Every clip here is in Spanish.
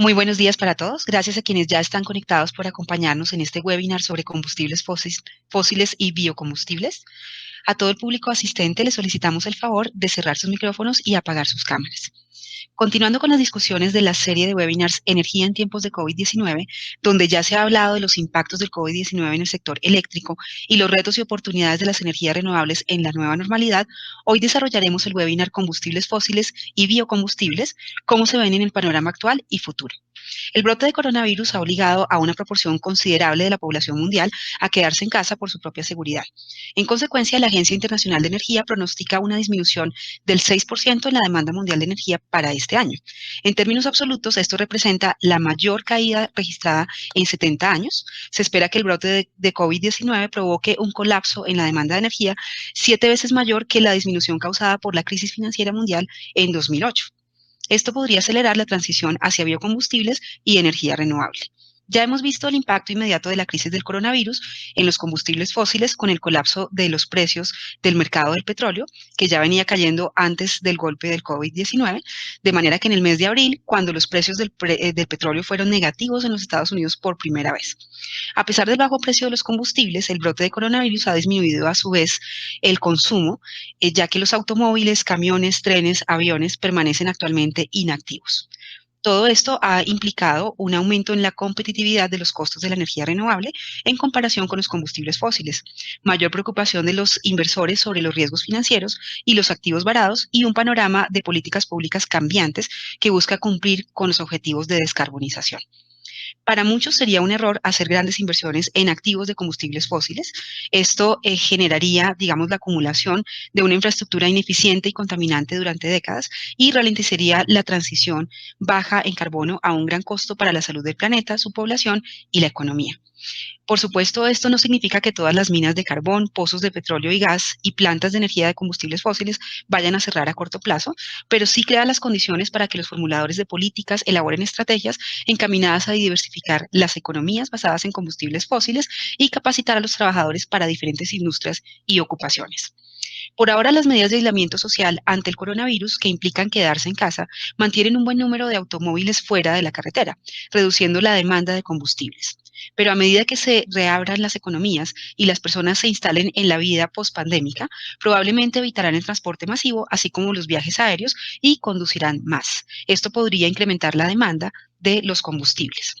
Muy buenos días para todos. Gracias a quienes ya están conectados por acompañarnos en este webinar sobre combustibles fósiles y biocombustibles. A todo el público asistente le solicitamos el favor de cerrar sus micrófonos y apagar sus cámaras. Continuando con las discusiones de la serie de webinars Energía en tiempos de COVID-19, donde ya se ha hablado de los impactos del COVID-19 en el sector eléctrico y los retos y oportunidades de las energías renovables en la nueva normalidad, hoy desarrollaremos el webinar Combustibles fósiles y biocombustibles, cómo se ven en el panorama actual y futuro. El brote de coronavirus ha obligado a una proporción considerable de la población mundial a quedarse en casa por su propia seguridad. En consecuencia, la Agencia Internacional de Energía pronostica una disminución del 6% en la demanda mundial de energía para este año. En términos absolutos, esto representa la mayor caída registrada en 70 años. Se espera que el brote de COVID-19 provoque un colapso en la demanda de energía 7 veces mayor que la disminución causada por la crisis financiera mundial en 2008. Esto podría acelerar la transición hacia biocombustibles y energía renovable. Ya hemos visto el impacto inmediato de la crisis del coronavirus en los combustibles fósiles con el colapso de los precios del mercado del petróleo, que ya venía cayendo antes del golpe del COVID-19, de manera que en el mes de abril, cuando los precios del petróleo fueron negativos en los Estados Unidos por primera vez. A pesar del bajo precio de los combustibles, el brote de coronavirus ha disminuido a su vez el consumo, ya que los automóviles, camiones, trenes, aviones permanecen actualmente inactivos. Todo esto ha implicado un aumento en la competitividad de los costos de la energía renovable en comparación con los combustibles fósiles, mayor preocupación de los inversores sobre los riesgos financieros y los activos varados y un panorama de políticas públicas cambiantes que busca cumplir con los objetivos de descarbonización. Para muchos sería un error hacer grandes inversiones en activos de combustibles fósiles. Esto generaría, digamos, la acumulación de una infraestructura ineficiente y contaminante durante décadas y ralentizaría la transición baja en carbono a un gran costo para la salud del planeta, su población y la economía. Por supuesto, esto no significa que todas las minas de carbón, pozos de petróleo y gas y plantas de energía de combustibles fósiles vayan a cerrar a corto plazo, pero sí crea las condiciones para que los formuladores de políticas elaboren estrategias encaminadas a diversificar las economías basadas en combustibles fósiles y capacitar a los trabajadores para diferentes industrias y ocupaciones. Por ahora, las medidas de aislamiento social ante el coronavirus, que implican quedarse en casa, mantienen un buen número de automóviles fuera de la carretera, reduciendo la demanda de combustibles. Pero a medida que se reabran las economías y las personas se instalen en la vida pospandémica, probablemente evitarán el transporte masivo, así como los viajes aéreos, y conducirán más. Esto podría incrementar la demanda de los combustibles.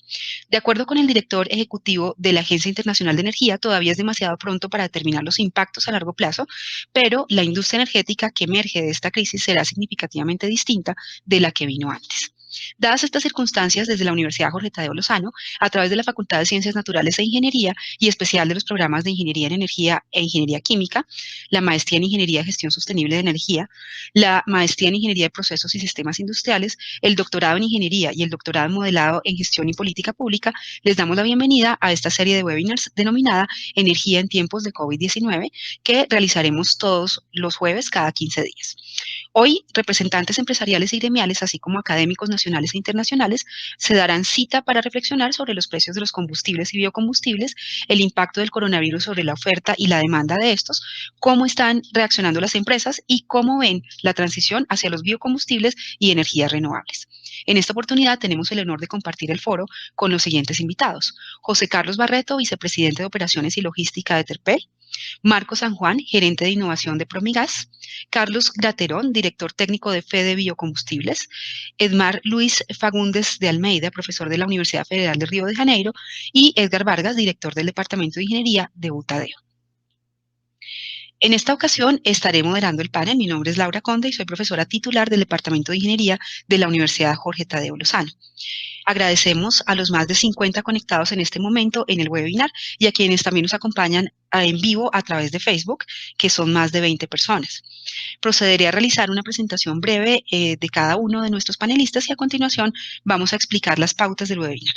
De acuerdo con el director ejecutivo de la Agencia Internacional de Energía, todavía es demasiado pronto para determinar los impactos a largo plazo, pero la industria energética que emerge de esta crisis será significativamente distinta de la que vino antes. Dadas estas circunstancias, desde la Universidad Jorge Tadeo Lozano, a través de la Facultad de Ciencias Naturales e Ingeniería y especial de los programas de Ingeniería en Energía e Ingeniería Química, la Maestría en Ingeniería de Gestión Sostenible de Energía, la Maestría en Ingeniería de Procesos y Sistemas Industriales, el doctorado en Ingeniería y el doctorado en Modelado en Gestión y Política Pública, les damos la bienvenida a esta serie de webinars denominada Energía en tiempos de COVID-19, que realizaremos todos los jueves cada 15 días. Hoy, representantes empresariales y gremiales, así como académicos nacionales e internacionales, se darán cita para reflexionar sobre los precios de los combustibles y biocombustibles, el impacto del coronavirus sobre la oferta y la demanda de estos, cómo están reaccionando las empresas y cómo ven la transición hacia los biocombustibles y energías renovables. En esta oportunidad tenemos el honor de compartir el foro con los siguientes invitados: José Carlos Barreto, vicepresidente de Operaciones y Logística de Terpel; Marco San Juan, gerente de innovación de Promigas; Carlos Graterón, director técnico de Fede Biocombustibles; Edmar Luis Fagundes de Almeida, profesor de la Universidad Federal de Río de Janeiro; y Edgar Vargas, director del Departamento de Ingeniería de Butadeo. En esta ocasión estaré moderando el panel. Mi nombre es Laura Conde y soy profesora titular del Departamento de Ingeniería de la Universidad Jorge Tadeo Lozano. Agradecemos a los más de 50 conectados en este momento en el webinar y a quienes también nos acompañan en vivo a través de Facebook, que son más de 20 personas. Procederé a realizar una presentación breve de cada uno de nuestros panelistas y a continuación vamos a explicar las pautas del webinar.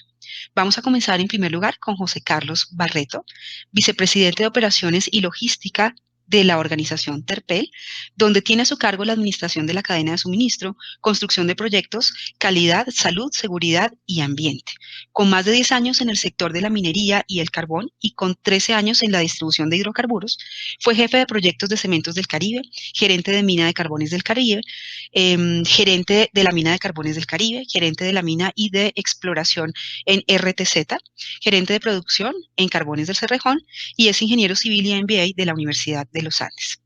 Vamos a comenzar en primer lugar con José Carlos Barreto, vicepresidente de Operaciones y Logística de la organización Terpel, donde tiene a su cargo la administración de la cadena de suministro, construcción de proyectos, calidad, salud, seguridad y ambiente. Con más de 10 años en el sector de la minería y el carbón y con 13 años en la distribución de hidrocarburos, fue jefe de proyectos de Cementos del Caribe, gerente de mina de carbones del Caribe, gerente de la mina de carbones del Caribe, gerente de la mina y de exploración en RTZ, gerente de producción en Carbones del Cerrejón y es ingeniero civil y MBA de la Universidad de los Andes.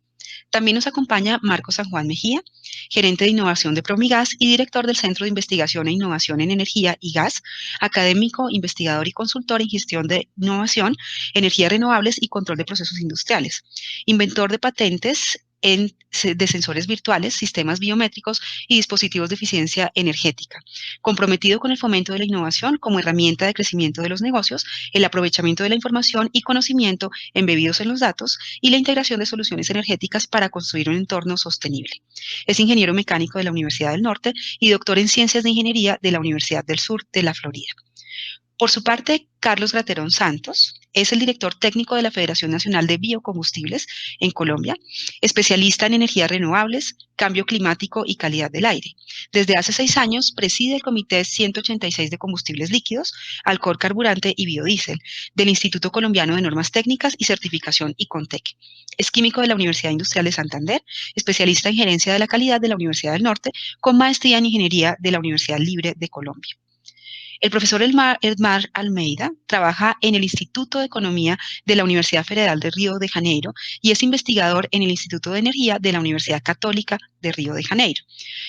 También nos acompaña Marco San Juan Mejía, gerente de innovación de Promigas y director del Centro de Investigación e Innovación en Energía y Gas, académico, investigador y consultor en gestión de innovación, energías renovables y control de procesos industriales, inventor de patentes de sensores virtuales, sistemas biométricos y dispositivos de eficiencia energética, comprometido con el fomento de la innovación como herramienta de crecimiento de los negocios, el aprovechamiento de la información y conocimiento embebidos en los datos y la integración de soluciones energéticas para construir un entorno sostenible. Es ingeniero mecánico de la Universidad del Norte y doctor en Ciencias de Ingeniería de la Universidad del Sur de la Florida. Por su parte, Carlos Graterón Santos es el director técnico de la Federación Nacional de Biocombustibles en Colombia, especialista en energías renovables, cambio climático y calidad del aire. Desde hace 6 años preside el Comité 186 de Combustibles Líquidos, Alcohol Carburante y Biodiesel del Instituto Colombiano de Normas Técnicas y Certificación ICONTEC. Es químico de la Universidad Industrial de Santander, especialista en gerencia de la calidad de la Universidad del Norte, con maestría en ingeniería de la Universidad Libre de Colombia. El profesor Edmar Almeida trabaja en el Instituto de Economía de la Universidad Federal de Río de Janeiro y es investigador en el Instituto de Energía de la Universidad Católica de Río de Janeiro.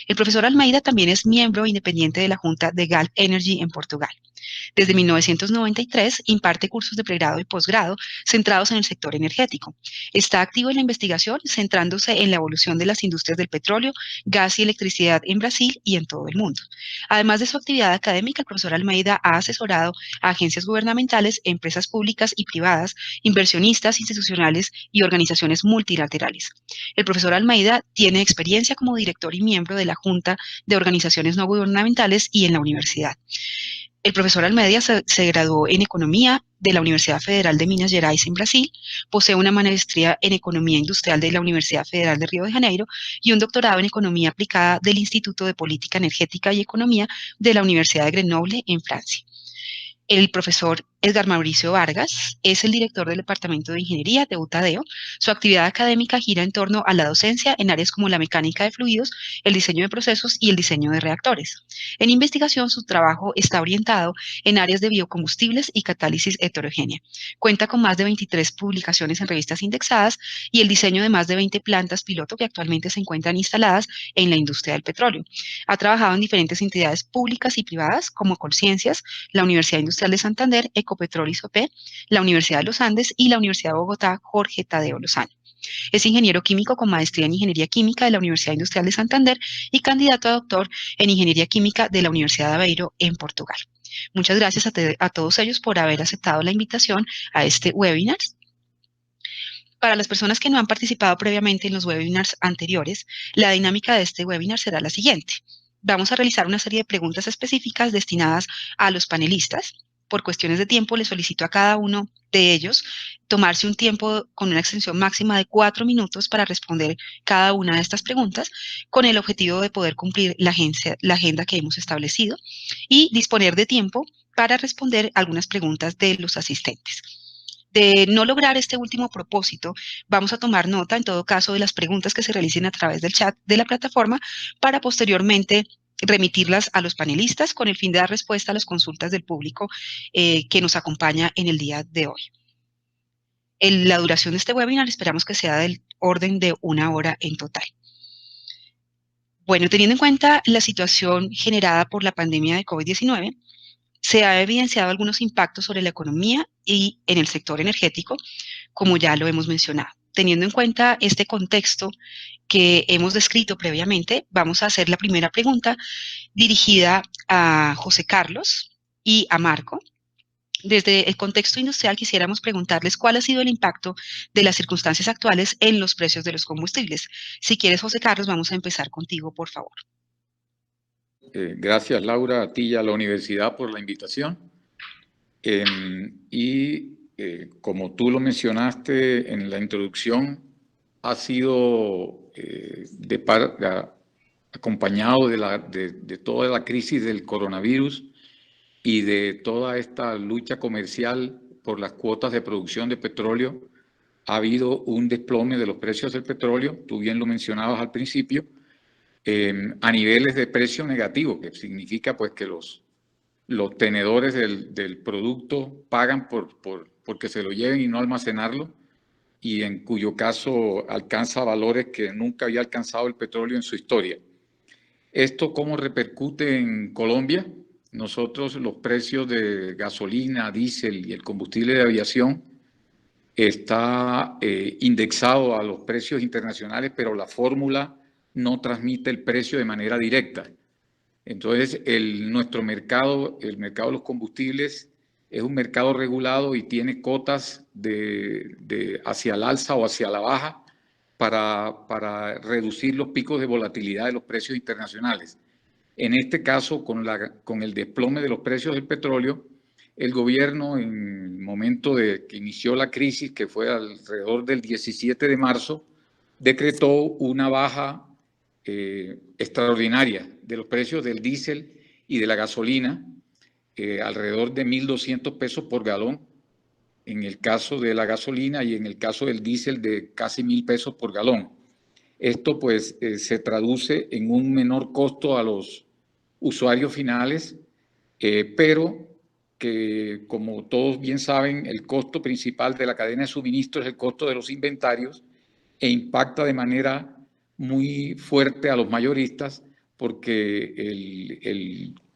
El profesor Almeida también es miembro independiente de la Junta de Galp Energy en Portugal. Desde 1993 imparte cursos de pregrado y posgrado centrados en el sector energético. Está activo en la investigación, centrándose en la evolución de las industrias del petróleo, gas y electricidad en Brasil y en todo el mundo. Además de su actividad académica, el profesor Almeida ha asesorado a agencias gubernamentales, empresas públicas y privadas, inversionistas institucionales y organizaciones multilaterales. El profesor Almeida tiene experiencia como director y miembro de la Junta de Organizaciones No Gubernamentales y en la universidad. El profesor Almeida se graduó en Economía de la Universidad Federal de Minas Gerais en Brasil, posee una maestría en Economía Industrial de la Universidad Federal de Río de Janeiro y un doctorado en Economía Aplicada del Instituto de Política Energética y Economía de la Universidad de Grenoble en Francia. El profesor Edgar Mauricio Vargas es el director del Departamento de Ingeniería de UTADEO. Su actividad académica gira en torno a la docencia en áreas como la mecánica de fluidos, el diseño de procesos y el diseño de reactores. En investigación, su trabajo está orientado en áreas de biocombustibles y catálisis heterogénea. Cuenta con más de 23 publicaciones en revistas indexadas y el diseño de más de 20 plantas piloto que actualmente se encuentran instaladas en la industria del petróleo. Ha trabajado en diferentes entidades públicas y privadas como Colciencias, la Universidad Industrial de Santander, Ecopetrol ISOP, la Universidad de los Andes y la Universidad de Bogotá, Jorge Tadeo Lozano. Es ingeniero químico con maestría en Ingeniería Química de la Universidad Industrial de Santander y candidato a doctor en Ingeniería Química de la Universidad de Aveiro en Portugal. Muchas gracias a todos ellos por haber aceptado la invitación a este webinar. Para las personas que no han participado previamente en los webinars anteriores, la dinámica de este webinar será la siguiente. Vamos a realizar una serie de preguntas específicas destinadas a los panelistas. Por cuestiones de tiempo, les solicito a cada uno de ellos tomarse un tiempo con una extensión máxima de 4 minutos para responder cada una de estas preguntas, con el objetivo de poder cumplir la agenda que hemos establecido y disponer de tiempo para responder algunas preguntas de los asistentes. De no lograr este último propósito, vamos a tomar nota, en todo caso, de las preguntas que se realicen a través del chat de la plataforma para posteriormente remitirlas a los panelistas con el fin de dar respuesta a las consultas del público que nos acompaña en el día de hoy. La duración de este webinar esperamos que sea del orden de 1 hora en total. Bueno, teniendo en cuenta la situación generada por la pandemia de COVID-19, se ha evidenciado algunos impactos sobre la economía y en el sector energético, como ya lo hemos mencionado. Teniendo en cuenta este contexto que hemos descrito previamente, vamos a hacer la primera pregunta dirigida a José Carlos y a Marco. Desde el contexto industrial quisiéramos preguntarles cuál ha sido el impacto de las circunstancias actuales en los precios de los combustibles. Si quieres, José Carlos, vamos a empezar contigo, por favor. Gracias, Laura, a ti y a la universidad por la invitación. Como tú lo mencionaste en la introducción, ha sido acompañado de toda la crisis del coronavirus y de toda esta lucha comercial por las cuotas de producción de petróleo. Ha habido un desplome de los precios del petróleo, tú bien lo mencionabas al principio, a niveles de precio negativo, que significa pues que los tenedores del producto pagan porque se lo lleven y no almacenarlo, y en cuyo caso alcanza valores que nunca había alcanzado el petróleo en su historia. ¿Esto cómo repercute en Colombia? Nosotros los precios de gasolina, diésel y el combustible de aviación está indexado a los precios internacionales, pero la fórmula no transmite el precio de manera directa. Entonces, nuestro mercado, el mercado de los combustibles, es un mercado regulado y tiene cotas hacia el alza o hacia la baja para reducir los picos de volatilidad de los precios internacionales. En este caso, con el desplome de los precios del petróleo, el gobierno, en el momento que inició la crisis, que fue alrededor del 17 de marzo, decretó una baja extraordinaria de los precios del diésel y de la gasolina, alrededor de 1.200 pesos por galón, en el caso de la gasolina, y en el caso del diésel de casi 1.000 pesos por galón. Esto pues se traduce en un menor costo a los usuarios finales, pero que, como todos bien saben, el costo principal de la cadena de suministro es el costo de los inventarios, e impacta de manera muy fuerte a los mayoristas, porque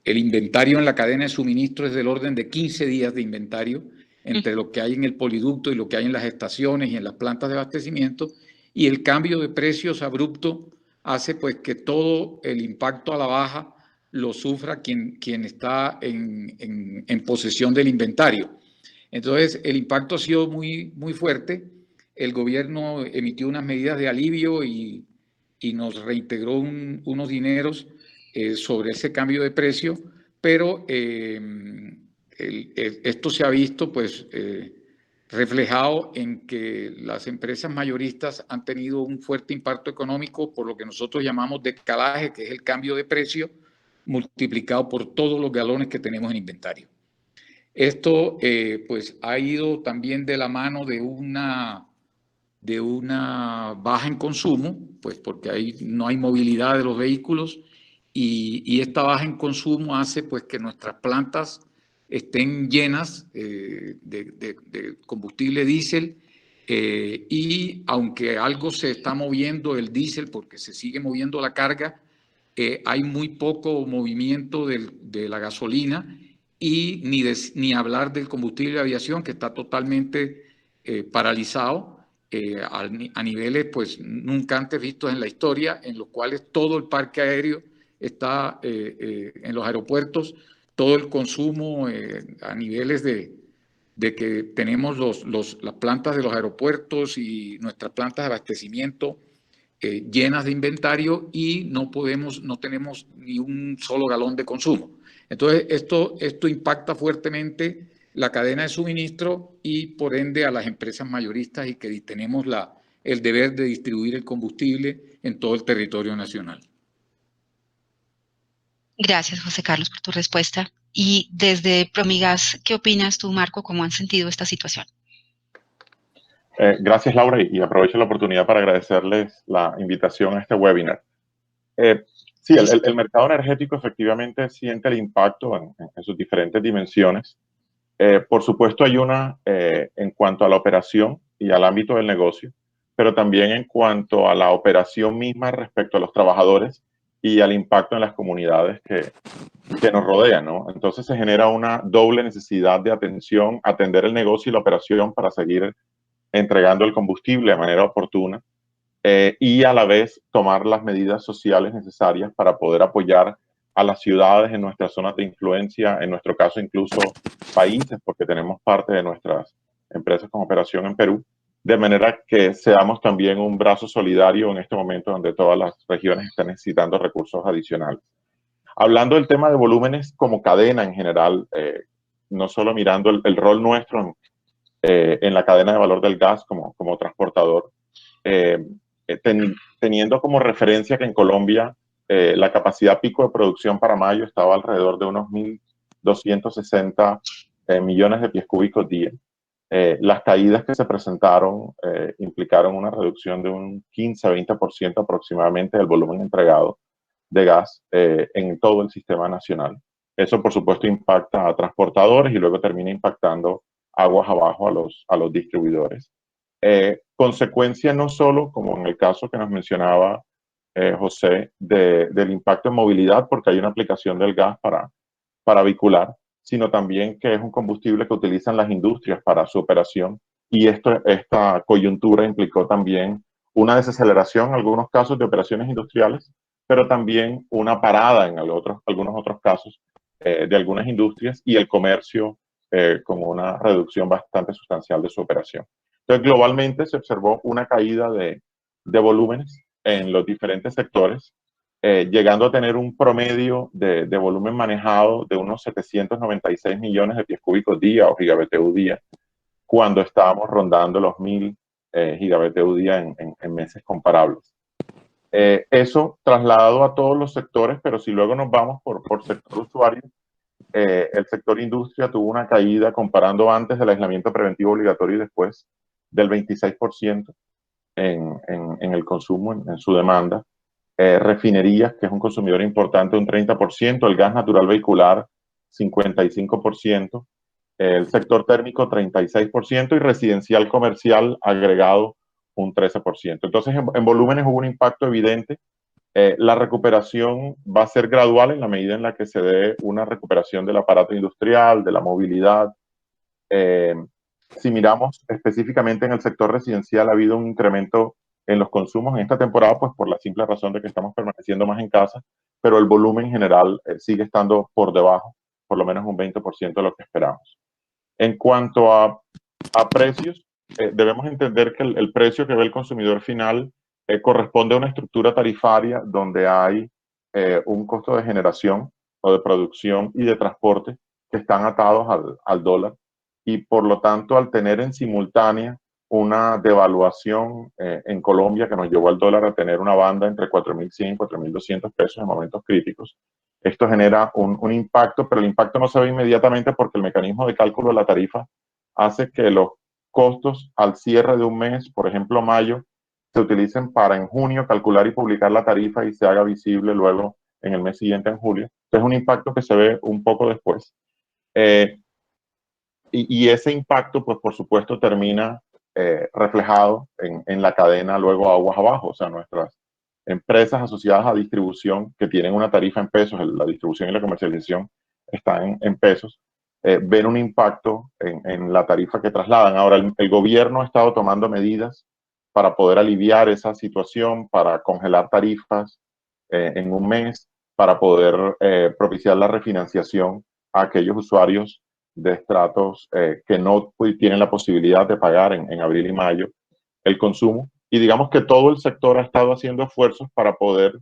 el inventario en la cadena de suministro es del orden de 15 días de inventario entre lo que hay en el poliducto y lo que hay en las estaciones y en las plantas de abastecimiento, y el cambio de precios abrupto hace pues que todo el impacto a la baja lo sufra quien está en posesión del inventario. Entonces, el impacto ha sido muy, muy fuerte. El gobierno emitió unas medidas de alivio y nos reintegró unos dineros sobre ese cambio de precio, pero esto se ha visto pues reflejado en que las empresas mayoristas han tenido un fuerte impacto económico por lo que nosotros llamamos decalaje, que es el cambio de precio multiplicado por todos los galones que tenemos en inventario. Esto pues ha ido también de la mano de una baja en consumo, pues porque no hay movilidad de los vehículos, y esta baja en consumo hace pues que nuestras plantas estén llenas de combustible diésel, y aunque algo se está moviendo el diésel porque se sigue moviendo la carga, hay muy poco movimiento de la gasolina, y ni hablar del combustible de aviación, que está totalmente paralizado a niveles pues nunca antes vistos en la historia, en los cuales todo el parque aéreo está en los aeropuertos, todo el consumo a niveles de que tenemos las plantas de los aeropuertos y nuestras plantas de abastecimiento llenas de inventario, y no tenemos ni un solo galón de consumo. Entonces, esto impacta fuertemente la cadena de suministro y, por ende, a las empresas mayoristas, y que tenemos el deber de distribuir el combustible en todo el territorio nacional. Gracias, José Carlos, por tu respuesta. Y desde Promigas, ¿qué opinas tú, Marco? ¿Cómo han sentido esta situación? Gracias, Laura, y aprovecho la oportunidad para agradecerles la invitación a este webinar. Sí, el mercado energético efectivamente siente el impacto en sus diferentes dimensiones. Por supuesto, hay una en cuanto a la operación y al ámbito del negocio, pero también en cuanto a la operación misma respecto a los trabajadores y al impacto en las comunidades que nos rodean, ¿no? Entonces se genera una doble necesidad de atención, atender el negocio y la operación para seguir entregando el combustible de manera oportuna, y a la vez tomar las medidas sociales necesarias para poder apoyar a las ciudades en nuestras zonas de influencia, en nuestro caso incluso países, porque tenemos parte de nuestras empresas con operación en Perú, de manera que seamos también un brazo solidario en este momento donde todas las regiones están necesitando recursos adicionales. Hablando del tema de volúmenes como cadena en general, no solo mirando el rol nuestro en la cadena de valor del gas como transportador, teniendo como referencia que en Colombia la capacidad pico de producción para mayo estaba alrededor de unos 1.260 millones de pies cúbicos día. Las caídas que se presentaron implicaron una reducción de un 15-20% aproximadamente del volumen entregado de gas en todo el sistema nacional. Eso, por supuesto, impacta a transportadores y luego termina impactando aguas abajo a los distribuidores. Consecuencia no solo, como en el caso que nos mencionaba José, del impacto en movilidad, porque hay una aplicación del gas para vehicular, sino también que es un combustible que utilizan las industrias para su operación. Y esta coyuntura implicó también una desaceleración en algunos casos de operaciones industriales, pero también una parada en algunos otros casos de algunas industrias y el comercio con una reducción bastante sustancial de su operación. Entonces, globalmente se observó una caída de volúmenes en los diferentes sectores, llegando a tener un promedio de volumen manejado de unos 796 millones de pies cúbicos día o gigabtu día, cuando estábamos rondando los 1.000 gigabtu día en meses comparables. Eso trasladado a todos los sectores, pero si luego nos vamos por sector usuario, el sector industria tuvo una caída comparando antes del aislamiento preventivo obligatorio y después del 26% en el consumo, en su demanda. Refinerías, que es un consumidor importante, un 30%, el gas natural vehicular, 55%, el sector térmico, 36%, y residencial comercial agregado, un 13%. Entonces, en volúmenes hubo un impacto evidente. La recuperación va a ser gradual en la medida en la que se dé una recuperación del aparato industrial, de la movilidad. Si miramos específicamente en el sector residencial, ha habido un incremento en los consumos en esta temporada, pues por la simple razón de que estamos permaneciendo más en casa, pero el volumen general sigue estando por debajo, por lo menos un 20% de lo que esperamos. En cuanto a precios, debemos entender que el precio que ve el consumidor final corresponde a una estructura tarifaria donde hay un costo de generación o de producción y de transporte que están atados al dólar, y por lo tanto, al tener en simultánea una devaluación en Colombia que nos llevó al dólar a tener una banda entre 4.100 y 4.200 pesos en momentos críticos, esto genera un impacto, pero el impacto no se ve inmediatamente porque el mecanismo de cálculo de la tarifa hace que los costos al cierre de un mes, por ejemplo mayo, se utilicen para en junio calcular y publicar la tarifa y se haga visible luego en el mes siguiente, en julio. Entonces es un impacto que se ve un poco después. Y ese impacto, pues por supuesto, termina reflejado en la cadena luego aguas abajo. O sea, nuestras empresas asociadas a distribución que tienen una tarifa en pesos, la distribución y la comercialización están en pesos, ven un impacto en la tarifa que trasladan. Ahora, el gobierno ha estado tomando medidas para poder aliviar esa situación, para congelar tarifas en un mes, para poder propiciar la refinanciación a aquellos usuarios de estratos que no tienen la posibilidad de pagar en abril y mayo el consumo. Y digamos que todo el sector ha estado haciendo esfuerzos para poder,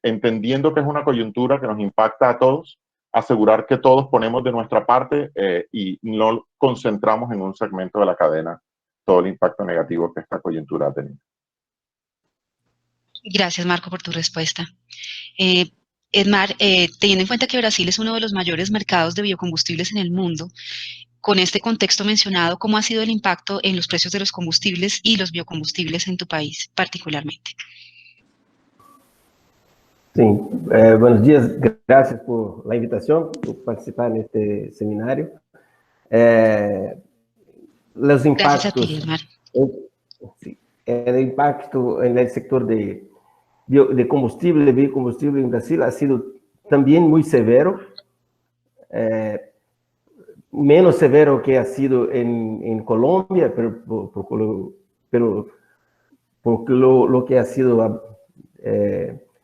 entendiendo que es una coyuntura que nos impacta a todos, asegurar que todos ponemos de nuestra parte y no concentramos en un segmento de la cadena todo el impacto negativo que esta coyuntura ha tenido. Gracias, Marco, por tu respuesta. Edmar, teniendo en cuenta que Brasil es uno de los mayores mercados de biocombustibles en el mundo, con este contexto mencionado, ¿cómo ha sido el impacto en los precios de los combustibles y los biocombustibles en tu país particularmente? Sí, buenos días, gracias por la invitación, por participar en este seminario. Los impactos, gracias a ti, Edmar. El impacto en el sector de combustible, biocombustible en Brasil ha sido también muy severo, menos severo que ha sido en Colombia, pero por lo que ha sido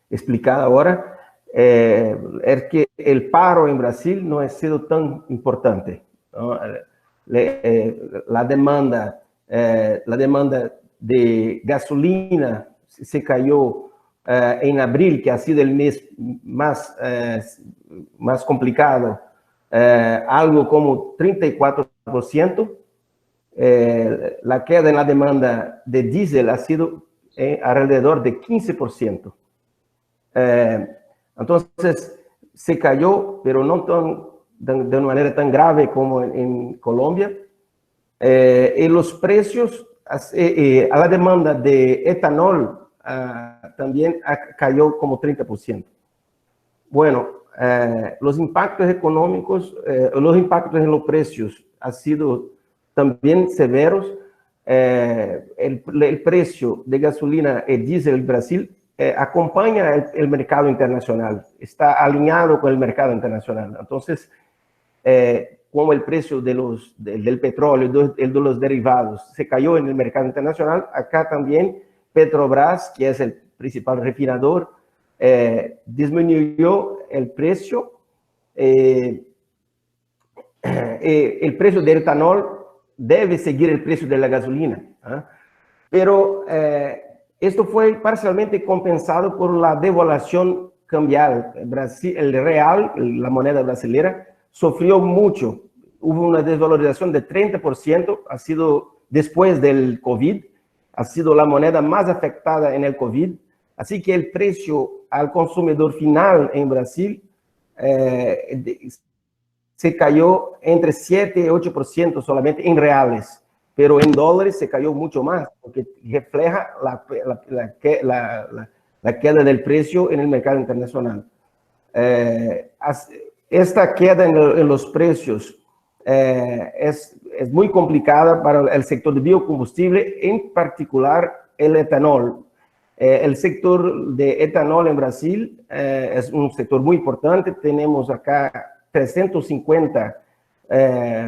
explicado ahora, es que el paro en Brasil no ha sido tan importante, ¿no? La demanda de gasolina se cayó en abril, que ha sido el mes más complicado, algo como 34%, la queda en la demanda de diésel ha sido alrededor de 15%. Entonces, se cayó, pero no de una manera tan grave como en Colombia. Y los precios, a la demanda de etanol también cayó como 30%. Bueno, los impactos económicos, los impactos en los precios han sido también severos. El precio de gasolina y diésel en Brasil acompaña el mercado internacional, está alineado con el mercado internacional. Entonces, como el precio del petróleo y de los derivados se cayó en el mercado internacional, acá también Petrobras, que es el principal refinador, disminuyó el precio. El precio del etanol debe seguir el precio de la gasolina, pero esto fue parcialmente compensado por la devaluación cambial. El real, la moneda brasileña, sufrió mucho. Hubo una desvalorización de 30%, ha sido después del COVID, ha sido la moneda más afectada en el COVID. Así que el precio al consumidor final en Brasil se cayó entre 7 y 8% solamente en reales, pero en dólares se cayó mucho más, porque refleja la queda del precio en el mercado internacional. Esta queda en los precios es muy complicada para el sector de biocombustible, en particular el etanol. El sector de etanol en Brasil es un sector muy importante. Tenemos acá 350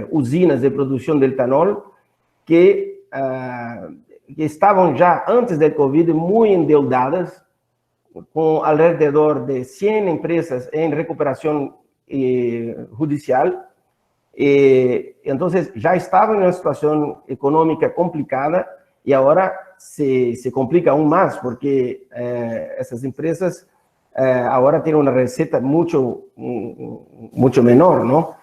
usinas de producción de etanol que estaban ya antes del COVID muy endeudadas, con alrededor de 100 empresas en recuperación judicial. Entonces ya estaban en una situación económica complicada y ahora se complica aún más porque esas empresas ahora tienen una receta mucho menor, ¿no?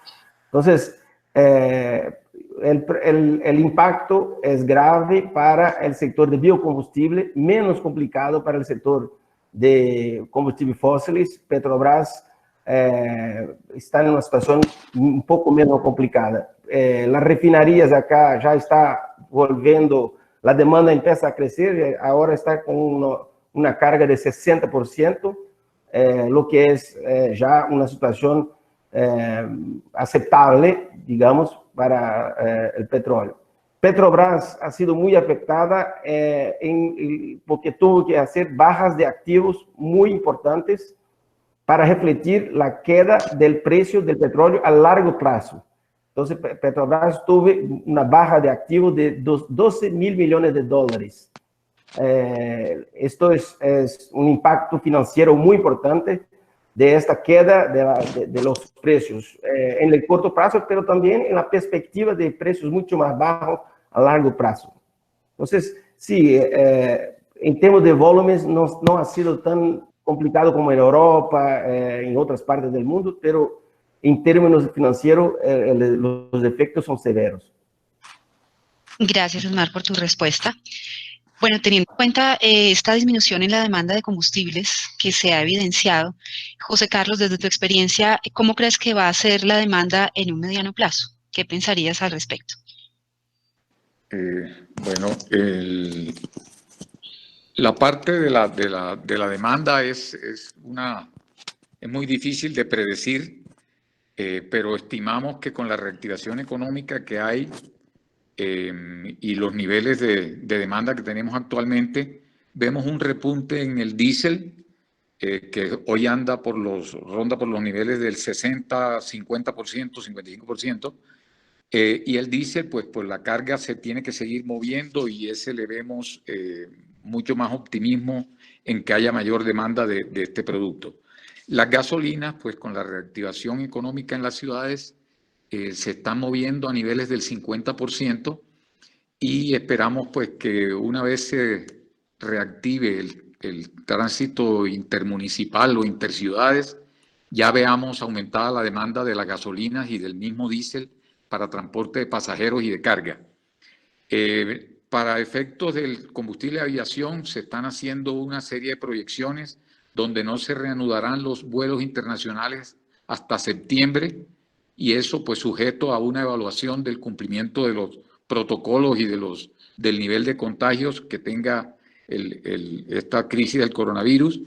Entonces, el impacto es grave para el sector de biocombustible, menos complicado para el sector de combustibles fósiles. Petrobras está en una situación un poco menos complicada. Las refinerías acá ya está volviendo, la demanda empieza a crecer, ahora está con una carga de 60%, lo que es ya una situación aceptable, digamos, para el petróleo. Petrobras ha sido muy afectada porque tuvo que hacer bajas de activos muy importantes para refletir la queda del precio del petróleo a largo plazo. Entonces, Petrobras tuvo una baja de activos de 12 mil millones de dólares. Esto es un impacto financiero muy importante de esta queda de los precios en el corto plazo, pero también en la perspectiva de precios mucho más bajos a largo plazo. Entonces, sí, en términos de volúmenes no ha sido tan complicado como en Europa, en otras partes del mundo, pero en términos financieros los efectos son severos. Gracias, Osmar, por tu respuesta. Bueno, teniendo en cuenta esta disminución en la demanda de combustibles que se ha evidenciado, José Carlos, desde tu experiencia, ¿cómo crees que va a ser la demanda en un mediano plazo? ¿Qué pensarías al respecto? Bueno, la parte de la demanda es muy difícil de predecir, pero estimamos que con la reactivación económica que hay y los niveles de demanda que tenemos actualmente, vemos un repunte en el diésel que hoy ronda por los niveles del 60, 50%, 55%. Y el diésel, pues por la carga se tiene que seguir moviendo y ese le vemos mucho más optimismo en que haya mayor demanda de este producto. Las gasolinas, pues con la reactivación económica en las ciudades, se están moviendo a niveles del 50% y esperamos pues que una vez se reactive el tránsito intermunicipal o interciudades, ya veamos aumentada la demanda de las gasolinas y del mismo diésel para transporte de pasajeros y de carga. Para efectos del combustible de aviación se están haciendo una serie de proyecciones donde no se reanudarán los vuelos internacionales hasta septiembre, y eso pues sujeto a una evaluación del cumplimiento de los protocolos y del nivel de contagios que tenga esta crisis del coronavirus.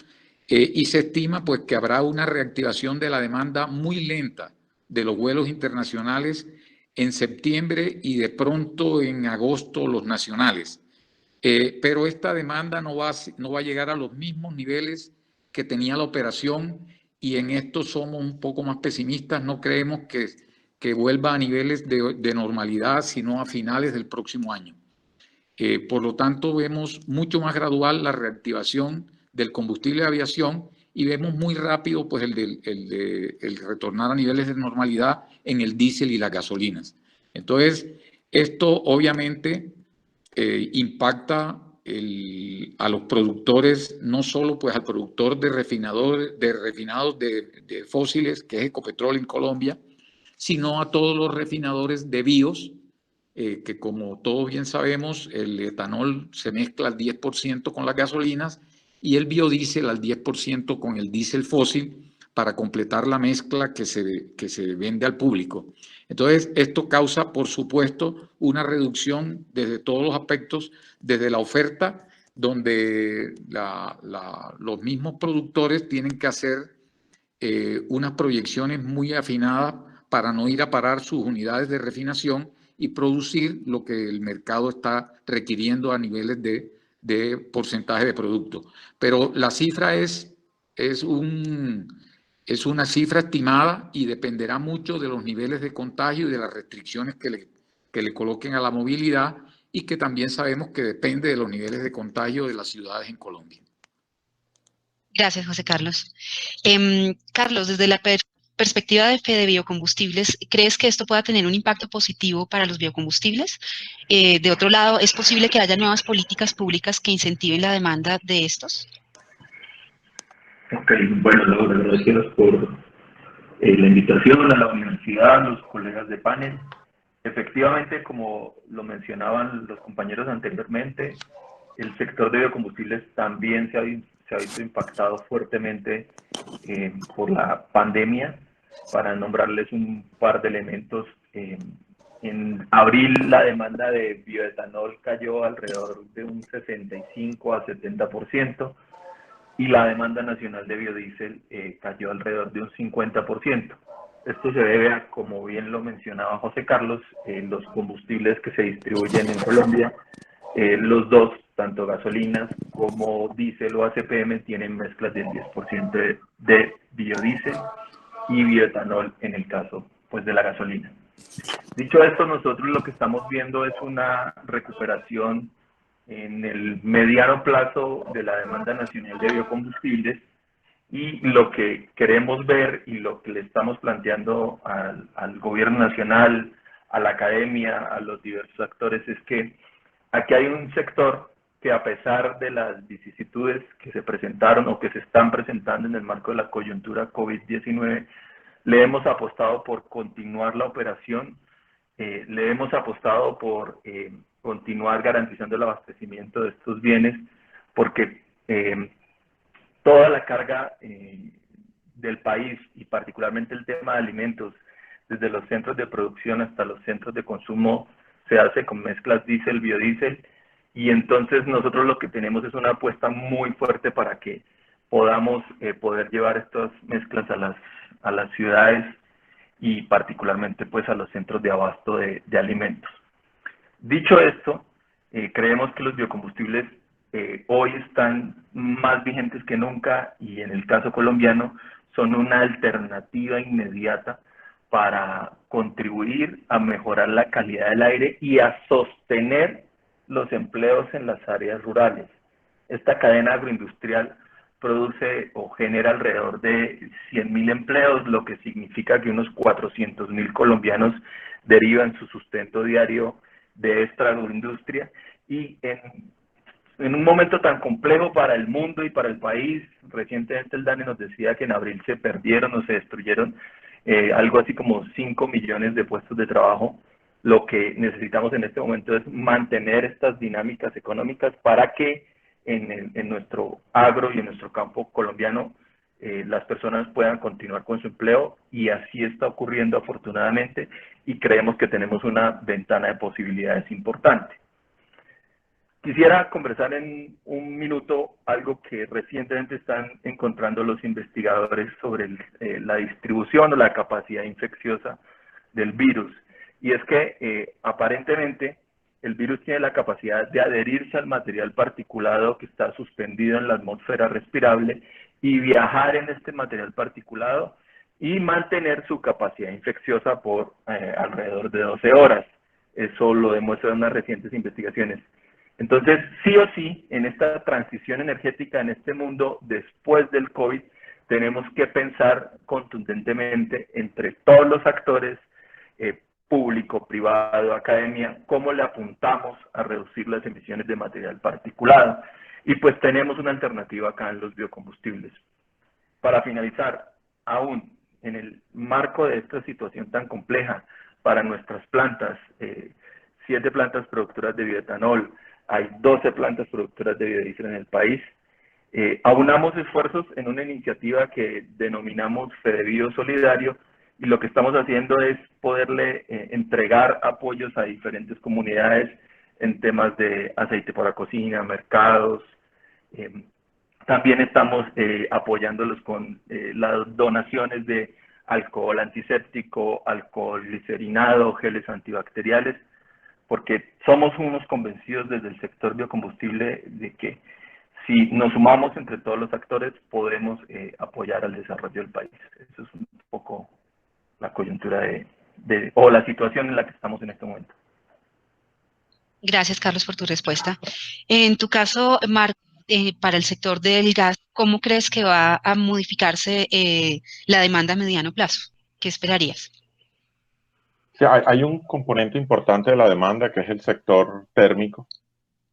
Y se estima pues que habrá una reactivación de la demanda muy lenta de los vuelos internacionales en septiembre y de pronto en agosto los nacionales. Pero esta demanda no va a llegar a los mismos niveles que tenía la operación, y en esto somos un poco más pesimistas. No creemos que vuelva a niveles de normalidad, sino a finales del próximo año. Por lo tanto, vemos mucho más gradual la reactivación del combustible de aviación, y vemos muy rápido pues, el retornar a niveles de normalidad en el diésel y las gasolinas. Entonces, esto obviamente impacta a los productores, no solo pues, al productor de refinados de fósiles, que es Ecopetrol en Colombia, sino a todos los refinadores de bios, que como todos bien sabemos, el etanol se mezcla al 10% con las gasolinas y el biodiesel al 10% con el diésel fósil para completar la mezcla que se vende al público. Entonces, esto causa, por supuesto, una reducción desde todos los aspectos, desde la oferta, donde los mismos productores tienen que hacer unas proyecciones muy afinadas para no ir a parar sus unidades de refinación y producir lo que el mercado está requiriendo a niveles de porcentaje de producto. Pero la cifra es una cifra estimada y dependerá mucho de los niveles de contagio y de las restricciones que le coloquen a la movilidad, y que también sabemos que depende de los niveles de contagio de las ciudades en Colombia. Gracias, José Carlos. Carlos, desde la perspectiva de Fede Biocombustibles, ¿crees que esto pueda tener un impacto positivo para los biocombustibles? De otro lado, ¿es posible que haya nuevas políticas públicas que incentiven la demanda de estos? Ok, bueno, Laura, gracias por la invitación a la universidad, a los colegas de panel. Efectivamente, como lo mencionaban los compañeros anteriormente, el sector de biocombustibles también se ha visto impactado fuertemente por la pandemia. Para nombrarles un par de elementos, en abril la demanda de bioetanol cayó alrededor de un 65 a 70%, y la demanda nacional de biodiesel cayó alrededor de un 50%. Esto se debe a, como bien lo mencionaba José Carlos, los combustibles que se distribuyen en Colombia, los dos, tanto gasolinas como diésel o ACPM, tienen mezclas del 10% de biodiesel y bioetanol en el caso pues, de la gasolina. Dicho esto, nosotros lo que estamos viendo es una recuperación en el mediano plazo de la demanda nacional de biocombustibles, y lo que queremos ver y lo que le estamos planteando al gobierno nacional, a la academia, a los diversos actores, es que aquí hay un sector que, a pesar de las vicisitudes que se presentaron o que se están presentando en el marco de la coyuntura COVID-19, le hemos apostado por continuar la operación, le hemos apostado por continuar garantizando el abastecimiento de estos bienes, porque toda la carga del país, y particularmente el tema de alimentos, desde los centros de producción hasta los centros de consumo, se hace con mezclas diésel, biodiesel, y entonces nosotros lo que tenemos es una apuesta muy fuerte para que podamos poder llevar estas mezclas a las ciudades y particularmente pues a los centros de abasto de alimentos. Dicho esto, creemos que los biocombustibles hoy están más vigentes que nunca, y en el caso colombiano son una alternativa inmediata para contribuir a mejorar la calidad del aire y a sostener los empleos en las áreas rurales. Esta cadena agroindustrial produce o genera alrededor de 100.000 empleos, lo que significa que unos 400.000 colombianos derivan su sustento diario de esta agroindustria, y en un momento tan complejo para el mundo y para el país. Recientemente el DANE nos decía que en abril se perdieron o se destruyeron algo así como 5 millones de puestos de trabajo. Lo que necesitamos en este momento es mantener estas dinámicas económicas para que en nuestro agro y en nuestro campo colombiano las personas puedan continuar con su empleo, y así está ocurriendo afortunadamente, y creemos que tenemos una ventana de posibilidades importante. Quisiera conversar en un minuto algo que recientemente están encontrando los investigadores sobre la distribución o la capacidad infecciosa del virus. Y es que aparentemente el virus tiene la capacidad de adherirse al material particulado que está suspendido en la atmósfera respirable y viajar en este material particulado y mantener su capacidad infecciosa por alrededor de 12 horas. Eso lo demuestran unas recientes investigaciones. Entonces, sí o sí, en esta transición energética, en este mundo después del COVID, tenemos que pensar contundentemente entre todos los actores, público, privado, academia, cómo le apuntamos a reducir las emisiones de material particulado. Y pues tenemos una alternativa acá en los biocombustibles. Para finalizar, aún en el marco de esta situación tan compleja para nuestras plantas, 7 plantas productoras de bioetanol, hay 12 plantas productoras de biodiesel en el país, aunamos esfuerzos en una iniciativa que denominamos Fedebio Solidario, y lo que estamos haciendo es poderle entregar apoyos a diferentes comunidades en temas de aceite para cocina, mercados. También estamos apoyándolos con las donaciones de alcohol antiséptico, alcohol glicerinado, geles antibacteriales, porque somos unos convencidos desde el sector biocombustible de que si nos sumamos entre todos los actores podemos apoyar al desarrollo del país. Eso es un poco la coyuntura o la situación en la que estamos en este momento. Gracias, Carlos, por tu respuesta. En tu caso, Marc, para el sector del gas, ¿cómo crees que va a modificarse la demanda a mediano plazo? ¿Qué esperarías? Sí, hay un componente importante de la demanda que es el sector térmico,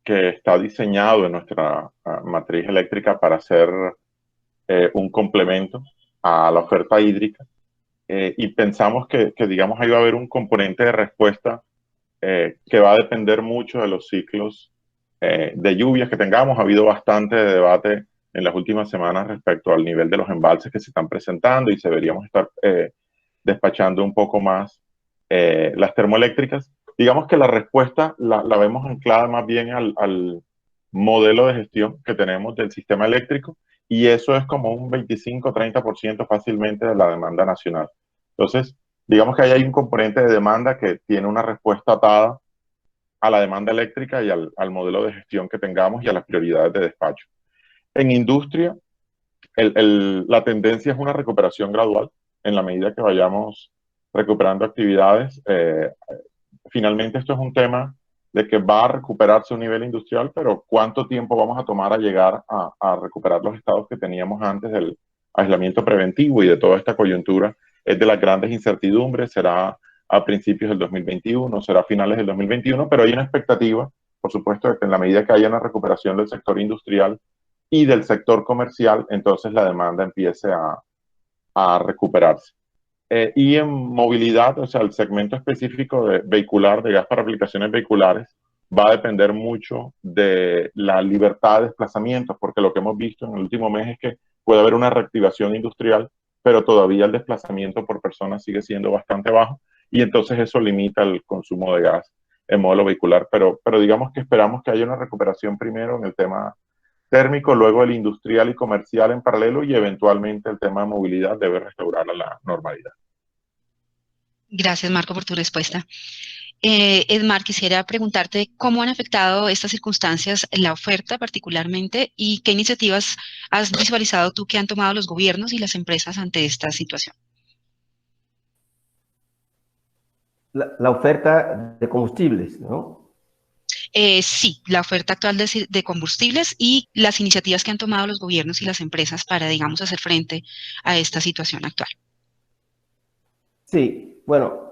que está diseñado en nuestra matriz eléctrica para ser un complemento a la oferta hídrica. Y pensamos que, digamos, ahí va a haber un componente de respuesta que va a depender mucho de los ciclos de lluvias que tengamos. Ha habido bastante debate en las últimas semanas respecto al nivel de los embalses que se están presentando, y se deberíamos estar despachando un poco más las termoeléctricas. Digamos que la respuesta la vemos anclada más bien al modelo de gestión que tenemos del sistema eléctrico, y eso es como un 25-30% fácilmente de la demanda nacional. Entonces, digamos que ahí hay un componente de demanda que tiene una respuesta atada a la demanda eléctrica y al modelo de gestión que tengamos y a las prioridades de despacho. En industria, la tendencia es una recuperación gradual en la medida que vayamos recuperando actividades. Finalmente, esto es un tema de que va a recuperarse a un nivel industrial, pero ¿cuánto tiempo vamos a tomar a llegar a recuperar los estados que teníamos antes del aislamiento preventivo y de toda esta coyuntura? Es de las grandes incertidumbres. Será a principios del 2021, será a finales del 2021, pero hay una expectativa, por supuesto, de que en la medida que haya una recuperación del sector industrial y del sector comercial, entonces la demanda empiece a recuperarse. Y en movilidad, o sea, el segmento específico de vehicular, de gas para aplicaciones vehiculares, va a depender mucho de la libertad de desplazamientos, porque lo que hemos visto en el último mes es que puede haber una reactivación industrial, pero todavía el desplazamiento por persona sigue siendo bastante bajo, y entonces eso limita el consumo de gas en modelo vehicular. Pero digamos que esperamos que haya una recuperación primero en el tema térmico, luego el industrial y comercial en paralelo, y eventualmente el tema de movilidad debe restaurar a la normalidad. Gracias, Marco, por tu respuesta. Edmar, quisiera preguntarte cómo han afectado estas circunstancias la oferta particularmente, y qué iniciativas has visualizado tú que han tomado los gobiernos y las empresas ante esta situación. La oferta de combustibles, ¿no? Sí, la oferta actual de combustibles y las iniciativas que han tomado los gobiernos y las empresas para, digamos, hacer frente a esta situación actual. Sí, bueno,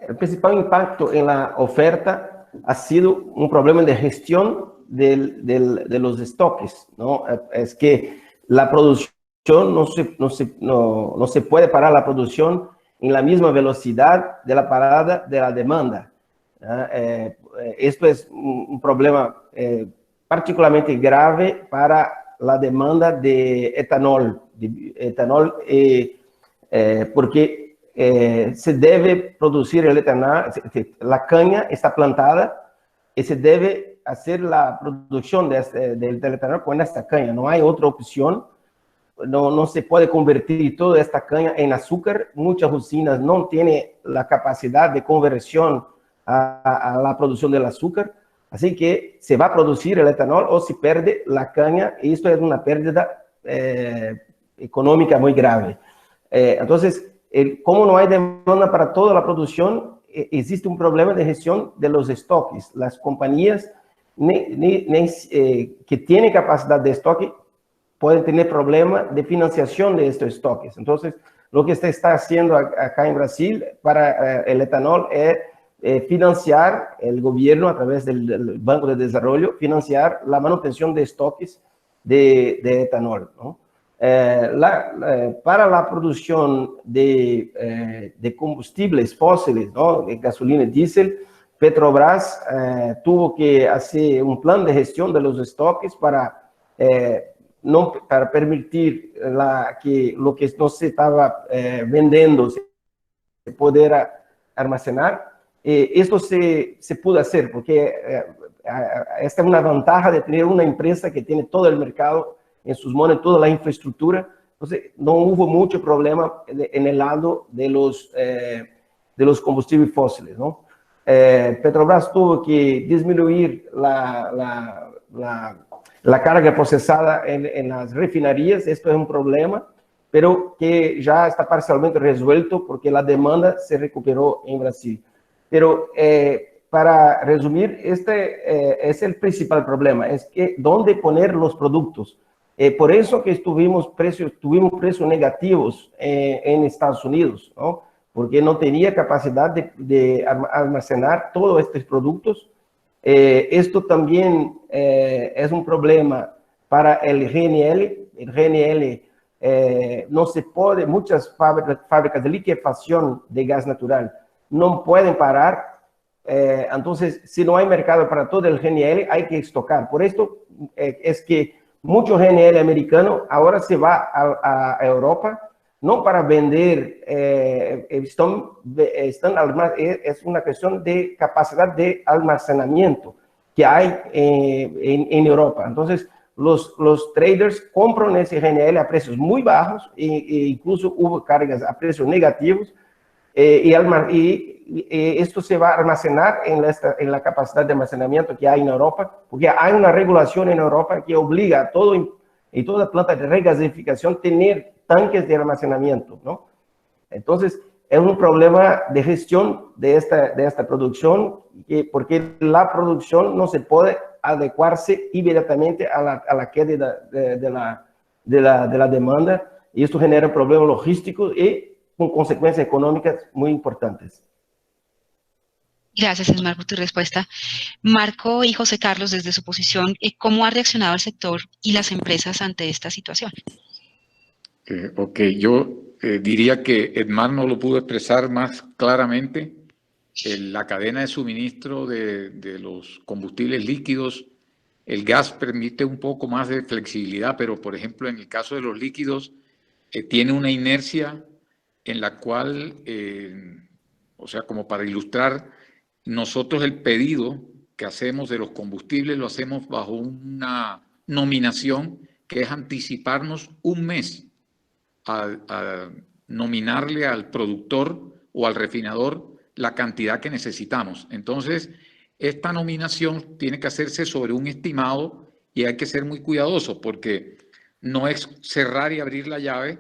el principal impacto en la oferta ha sido un problema de gestión de los estoques, ¿no? Es que la producción no se puede parar la producción en la misma velocidad de la parada de la demanda. Esto es un problema particularmente grave para la demanda de etanol, porque se debe producir el etanol, la caña está plantada y se debe hacer la producción del etanol con esta caña, no hay otra opción. No se puede convertir toda esta caña en azúcar. Muchas usinas no tienen la capacidad de conversión a la producción del azúcar. Así que se va a producir el etanol o se pierde la caña, y esto es una pérdida económica muy grave. Entonces, como no hay demanda para toda la producción, existe un problema de gestión de los stocks. Las compañías que tienen capacidad de stock pueden tener problemas de financiación de estos stocks. Entonces, lo que se está haciendo acá en Brasil para el etanol es financiar el gobierno a través del Banco de Desarrollo, financiar la manutención de stocks de etanol, ¿no? Para la producción de combustibles fósiles, ¿no? De gasolina y diésel, Petrobras tuvo que hacer un plan de gestión de los stocks para permitir que lo que no se estaba vendiendo se pudiera almacenar. Esto se pudo hacer porque esta es una ventaja de tener una empresa que tiene todo el mercado en sus manos, toda la infraestructura. Entonces, no hubo mucho problema en el lado de los combustibles fósiles, ¿no? Petrobras tuvo que disminuir la carga procesada en las refinerías. Esto es un problema, pero que ya está parcialmente resuelto porque la demanda se recuperó en Brasil. Pero para resumir, este es el principal problema, es que dónde poner los productos. Por eso que tuvimos precios negativos en Estados Unidos, ¿no? Porque no tenía capacidad de almacenar todos estos productos. Esto también es un problema para el GNL. El GNL no se puede, muchas fábricas de liquefacción de gas natural no pueden parar. Entonces, si no hay mercado para todo el GNL, hay que estocar. Por esto es que mucho GNL americano ahora se va a Europa, no para vender, es una cuestión de capacidad de almacenamiento que hay en Europa. Entonces, los traders compran ese GNL a precios muy bajos, e incluso hubo cargas a precios negativos, y esto se va a almacenar en la capacidad de almacenamiento que hay en Europa, porque hay una regulación en Europa que obliga a toda planta de regasificación tener tanques de almacenamiento, ¿no? Entonces, es un problema de gestión de esta producción, porque la producción no se puede adecuarse inmediatamente a la queda de la demanda, y esto genera problemas logísticos y con consecuencias económicas muy importantes. Gracias, Esmar, por tu respuesta. Marco y José Carlos, desde su posición, ¿cómo ha reaccionado el sector y las empresas ante esta situación? Ok, yo diría que Edmar no lo pudo expresar más claramente. La cadena de suministro de los combustibles líquidos, el gas permite un poco más de flexibilidad, pero por ejemplo en el caso de los líquidos tiene una inercia en la cual, o sea, como para ilustrar, nosotros el pedido que hacemos de los combustibles lo hacemos bajo una nominación que es anticiparnos un mes a nominarle al productor o al refinador la cantidad que necesitamos. Entonces, esta nominación tiene que hacerse sobre un estimado y hay que ser muy cuidadoso porque no es cerrar y abrir la llave,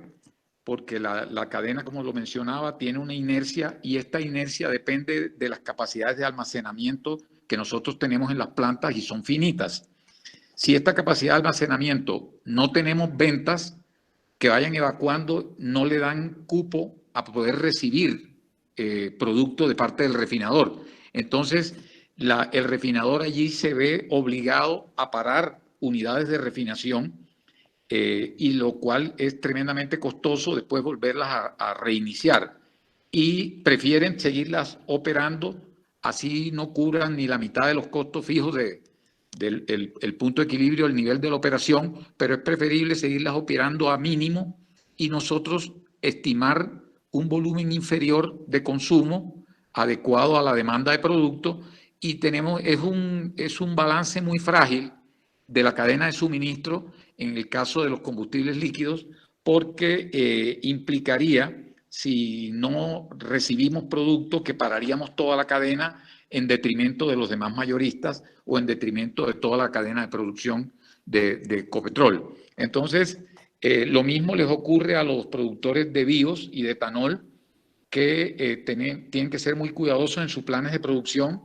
porque la cadena, como lo mencionaba, tiene una inercia y esta inercia depende de las capacidades de almacenamiento que nosotros tenemos en las plantas y son finitas. Si esta capacidad de almacenamiento no tenemos ventas que vayan evacuando, no le dan cupo a poder recibir producto de parte del refinador. Entonces, el refinador allí se ve obligado a parar unidades de refinación, y lo cual es tremendamente costoso después volverlas a reiniciar. y prefieren seguirlas operando, así no cubran ni la mitad de los costos fijos del punto de equilibrio, el nivel de la operación, pero es preferible seguirlas operando a mínimo y nosotros estimar un volumen inferior de consumo adecuado a la demanda de producto, y es un balance muy frágil de la cadena de suministro en el caso de los combustibles líquidos, porque implicaría, si no recibimos producto, que pararíamos toda la cadena en detrimento de los demás mayoristas o en detrimento de toda la cadena de producción de Ecopetrol. Entonces, lo mismo les ocurre a los productores de BIOS y de etanol, que tienen que ser muy cuidadosos en sus planes de producción,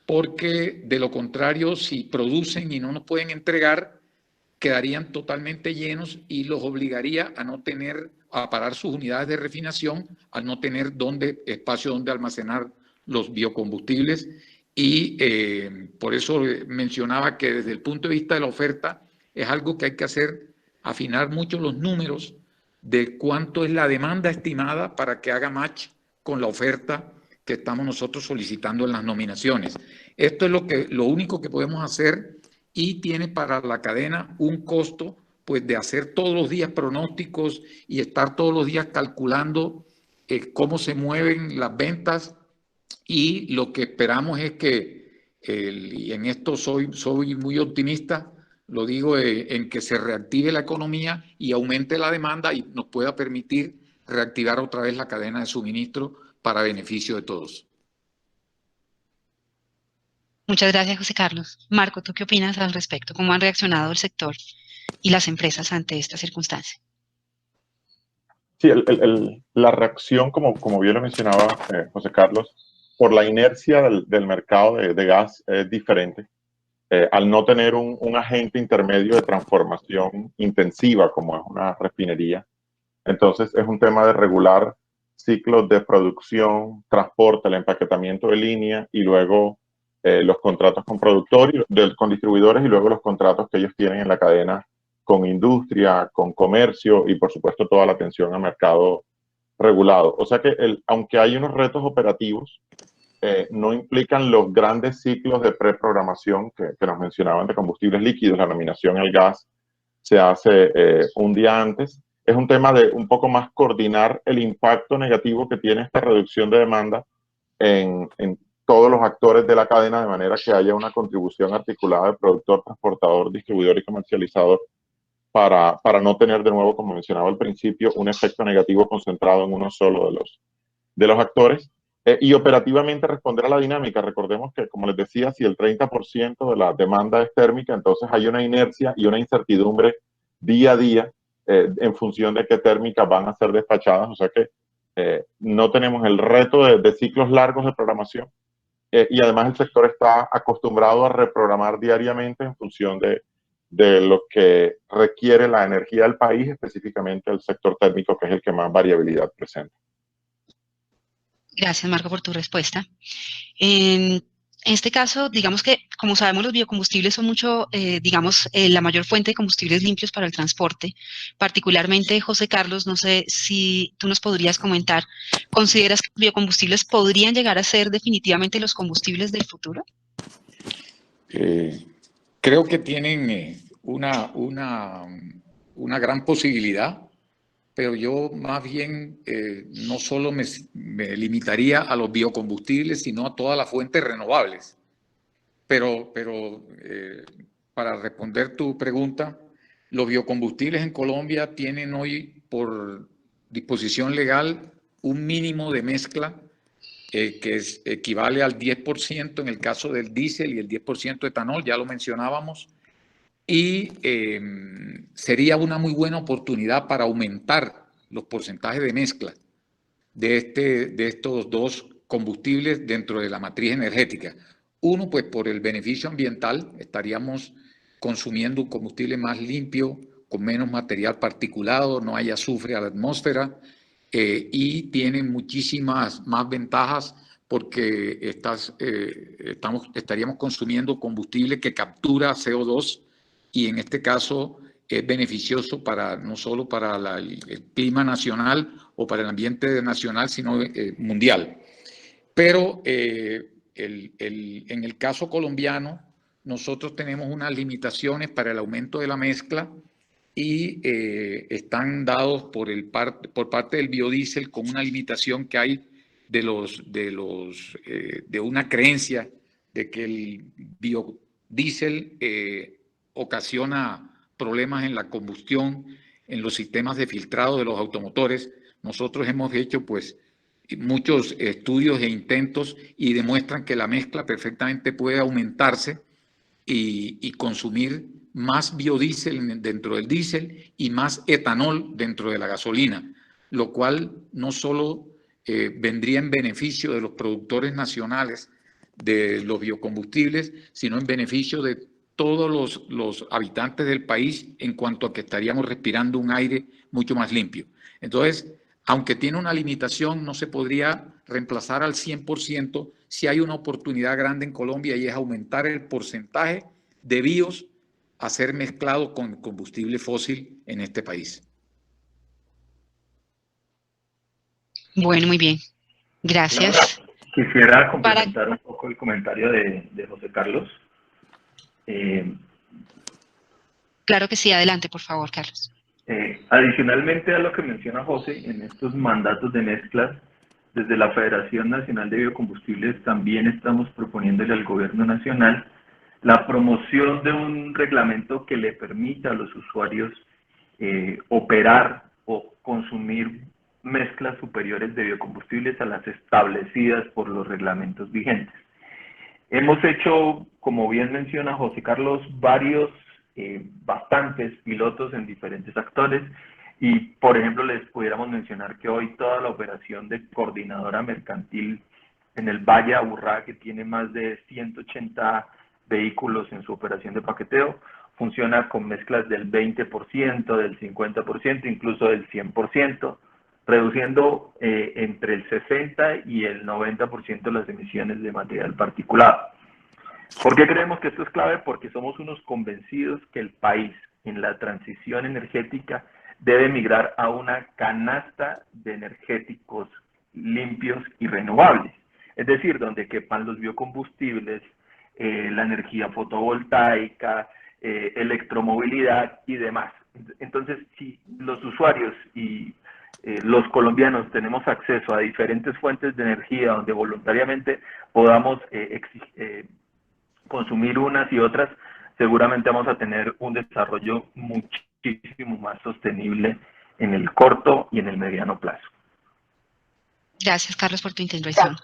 porque de lo contrario, si producen y no nos pueden entregar, quedarían totalmente llenos y los obligaría a no tener, a parar sus unidades de refinación, al no tener espacio donde almacenar los biocombustibles. Y por eso mencionaba que desde el punto de vista de la oferta es algo que hay que hacer, afinar mucho los números de cuánto es la demanda estimada para que haga match con la oferta que estamos nosotros solicitando en las nominaciones. Esto es lo único que podemos hacer, y tiene para la cadena un costo, pues, de hacer todos los días pronósticos y estar todos los días calculando cómo se mueven las ventas, y lo que esperamos es que, y en esto soy muy optimista, lo digo, en que se reactive la economía y aumente la demanda y nos pueda permitir reactivar otra vez la cadena de suministro para beneficio de todos. Muchas gracias, José Carlos. Marco, ¿tú qué opinas al respecto? ¿Cómo han reaccionado el sector y las empresas ante esta circunstancia? Sí, la reacción, como bien lo mencionaba José Carlos, por la inercia del mercado de gas es diferente. Al no tener un agente intermedio de transformación intensiva como es una refinería, entonces es un tema de regular ciclos de producción, transporte, el empaquetamiento de línea y luego los contratos con productores, con distribuidores, y luego los contratos que ellos tienen en la cadena con industria, con comercio y por supuesto toda la atención al mercado regulado. O sea que aunque hay unos retos operativos, no implican los grandes ciclos de preprogramación que nos mencionaban de combustibles líquidos. La nominación al gas se hace un día antes. Es un tema de un poco más coordinar el impacto negativo que tiene esta reducción de demanda en todos los actores de la cadena, de manera que haya una contribución articulada de productor, transportador, distribuidor y comercializador, para no tener de nuevo, como mencionaba al principio, un efecto negativo concentrado en uno solo de los actores. Y operativamente responder a la dinámica. Recordemos que, como les decía, si el 30% de la demanda es térmica, entonces hay una inercia y una incertidumbre día a día en función de qué térmicas van a ser despachadas. O sea que no tenemos el reto de ciclos largos de programación. Y además el sector está acostumbrado a reprogramar diariamente en función de lo que requiere la energía del país, específicamente el sector térmico, que es el que más variabilidad presenta. Gracias, Marco, por tu respuesta. En este caso, digamos que, como sabemos, los biocombustibles son la mayor fuente de combustibles limpios para el transporte. Particularmente, José Carlos, no sé si tú nos podrías comentar, ¿consideras que los biocombustibles podrían llegar a ser definitivamente los combustibles del futuro? Creo que tienen una gran posibilidad, pero yo más bien no solo me limitaría a los biocombustibles, sino a todas las fuentes renovables. Pero para responder tu pregunta, los biocombustibles en Colombia tienen hoy, por disposición legal, un mínimo de mezcla que equivale al 10% en el caso del diésel y el 10% de etanol, ya lo mencionábamos, y sería una muy buena oportunidad para aumentar los porcentajes de mezcla de estos dos combustibles dentro de la matriz energética. Uno, pues por el beneficio ambiental, estaríamos consumiendo un combustible más limpio, con menos material particulado, no hay azufre a la atmósfera, y tiene muchísimas más ventajas porque estaríamos consumiendo combustible que captura CO2 y en este caso es beneficioso para, no solo para el clima nacional o para el ambiente nacional, sino mundial. Pero en el caso colombiano, nosotros tenemos unas limitaciones para el aumento de la mezcla y están dados por parte del biodiesel con una limitación que hay de una creencia de que el biodiesel ocasiona problemas en la combustión, en los sistemas de filtrado de los automotores. Nosotros hemos hecho pues muchos estudios e intentos y demuestran que la mezcla perfectamente puede aumentarse y consumir más biodiesel dentro del diésel y más etanol dentro de la gasolina, lo cual no solo vendría en beneficio de los productores nacionales de los biocombustibles, sino en beneficio de todos los habitantes del país en cuanto a que estaríamos respirando un aire mucho más limpio. Entonces, aunque tiene una limitación, no se podría reemplazar al 100%, si hay una oportunidad grande en Colombia y es aumentar el porcentaje de bios a ser mezclado con combustible fósil en este país. Bueno, muy bien. Gracias. Laura, quisiera complementar un poco el comentario de José Carlos. Claro que sí, adelante, por favor, Carlos. Adicionalmente a lo que menciona José, en estos mandatos de mezclas, desde la Federación Nacional de Biocombustibles también estamos proponiéndole al Gobierno Nacional la promoción de un reglamento que le permita a los usuarios operar o consumir mezclas superiores de biocombustibles a las establecidas por los reglamentos vigentes. Hemos hecho, como bien menciona José Carlos, bastantes pilotos en diferentes actores y, por ejemplo, les pudiéramos mencionar que hoy toda la operación de coordinadora mercantil en el Valle Aburrá, que tiene más de 180 vehículos en su operación de paqueteo, funciona con mezclas del 20%, del 50%, incluso del 100%, reduciendo entre el 60 y el 90% las emisiones de material particulado. ¿Por qué creemos que esto es clave? Porque somos unos convencidos que el país en la transición energética debe migrar a una canasta de energéticos limpios y renovables, es decir, donde quepan los biocombustibles, la energía fotovoltaica, electromovilidad y demás. Entonces, si los usuarios y los colombianos tenemos acceso a diferentes fuentes de energía donde voluntariamente podamos consumir unas y otras, seguramente vamos a tener un desarrollo muchísimo más sostenible en el corto y en el mediano plazo. Gracias, Carlos, por tu intervención.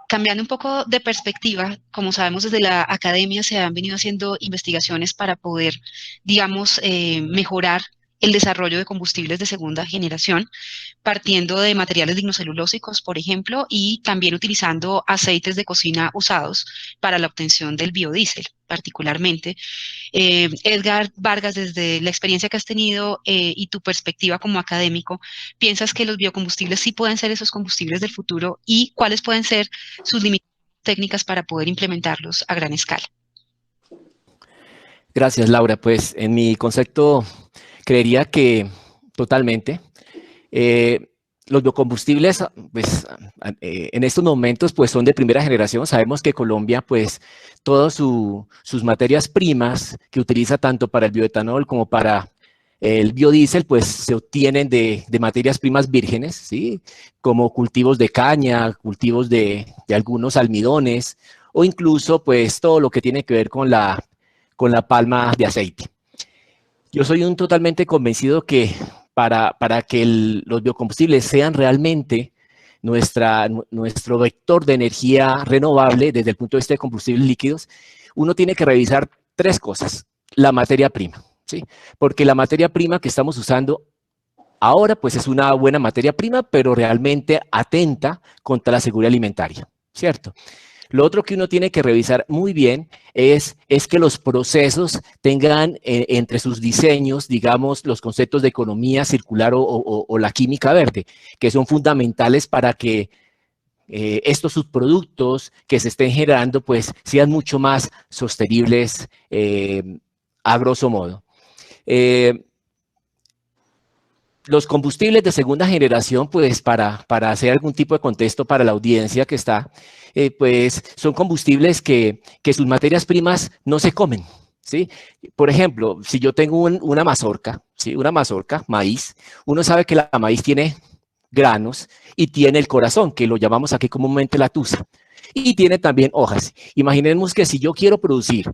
Cambiando un poco de perspectiva, como sabemos desde la academia se han venido haciendo investigaciones para poder, digamos, mejorar el desarrollo de combustibles de segunda generación, partiendo de materiales lignocelulósicos, por ejemplo, y también utilizando aceites de cocina usados para la obtención del biodiesel, particularmente. Edgar Vargas, desde la experiencia que has tenido y tu perspectiva como académico, ¿piensas que los biocombustibles sí pueden ser esos combustibles del futuro y cuáles pueden ser sus limitaciones técnicas para poder implementarlos a gran escala? Gracias, Laura. Pues en mi concepto creería que totalmente. Los biocombustibles, pues, en estos momentos, pues, son de primera generación. Sabemos que Colombia, pues, todas sus materias primas que utiliza tanto para el bioetanol como para el biodiesel, pues, se obtienen de materias primas vírgenes, ¿sí? Como cultivos de caña, cultivos de algunos almidones, o incluso, pues, todo lo que tiene que ver con la palma de aceite. Yo soy totalmente convencido que para que los biocombustibles sean realmente nuestro vector de energía renovable desde el punto de vista de combustibles líquidos, uno tiene que revisar tres cosas. La materia prima, ¿sí? Porque la materia prima que estamos usando ahora pues es una buena materia prima, pero realmente atenta contra la seguridad alimentaria, ¿cierto? Lo otro que uno tiene que revisar muy bien es que los procesos tengan entre sus diseños, digamos, los conceptos de economía circular o la química verde, que son fundamentales para que estos subproductos que se estén generando pues sean mucho más sostenibles a grosso modo. Los combustibles de segunda generación, pues para hacer algún tipo de contexto para la audiencia que está, pues son combustibles que sus materias primas no se comen, ¿sí? Por ejemplo, si yo tengo una mazorca, ¿sí? Una mazorca, maíz, uno sabe que la maíz tiene granos y tiene el corazón, que lo llamamos aquí comúnmente la tusa, y tiene también hojas. Imaginemos que si yo quiero producir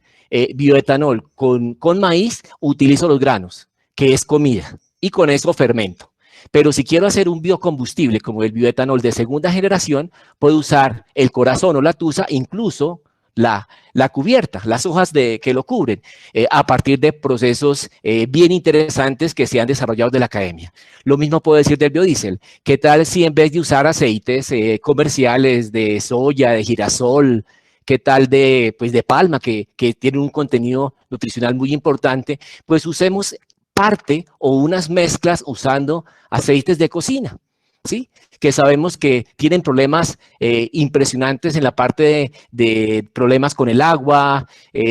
bioetanol con maíz, utilizo los granos, que es comida, y con eso fermento. Pero si quiero hacer un biocombustible como el bioetanol de segunda generación, puedo usar el corazón o la tusa, incluso la cubierta, las hojas que lo cubren, a partir de procesos bien interesantes que se han desarrollado de la academia. Lo mismo puedo decir del biodiesel. ¿Qué tal si en vez de usar aceites comerciales de soya, de girasol, qué tal de palma, que tiene un contenido nutricional muy importante, pues usemos parte o unas mezclas usando aceites de cocina, ¿sí? Que sabemos que tienen problemas impresionantes en la parte de problemas con el agua,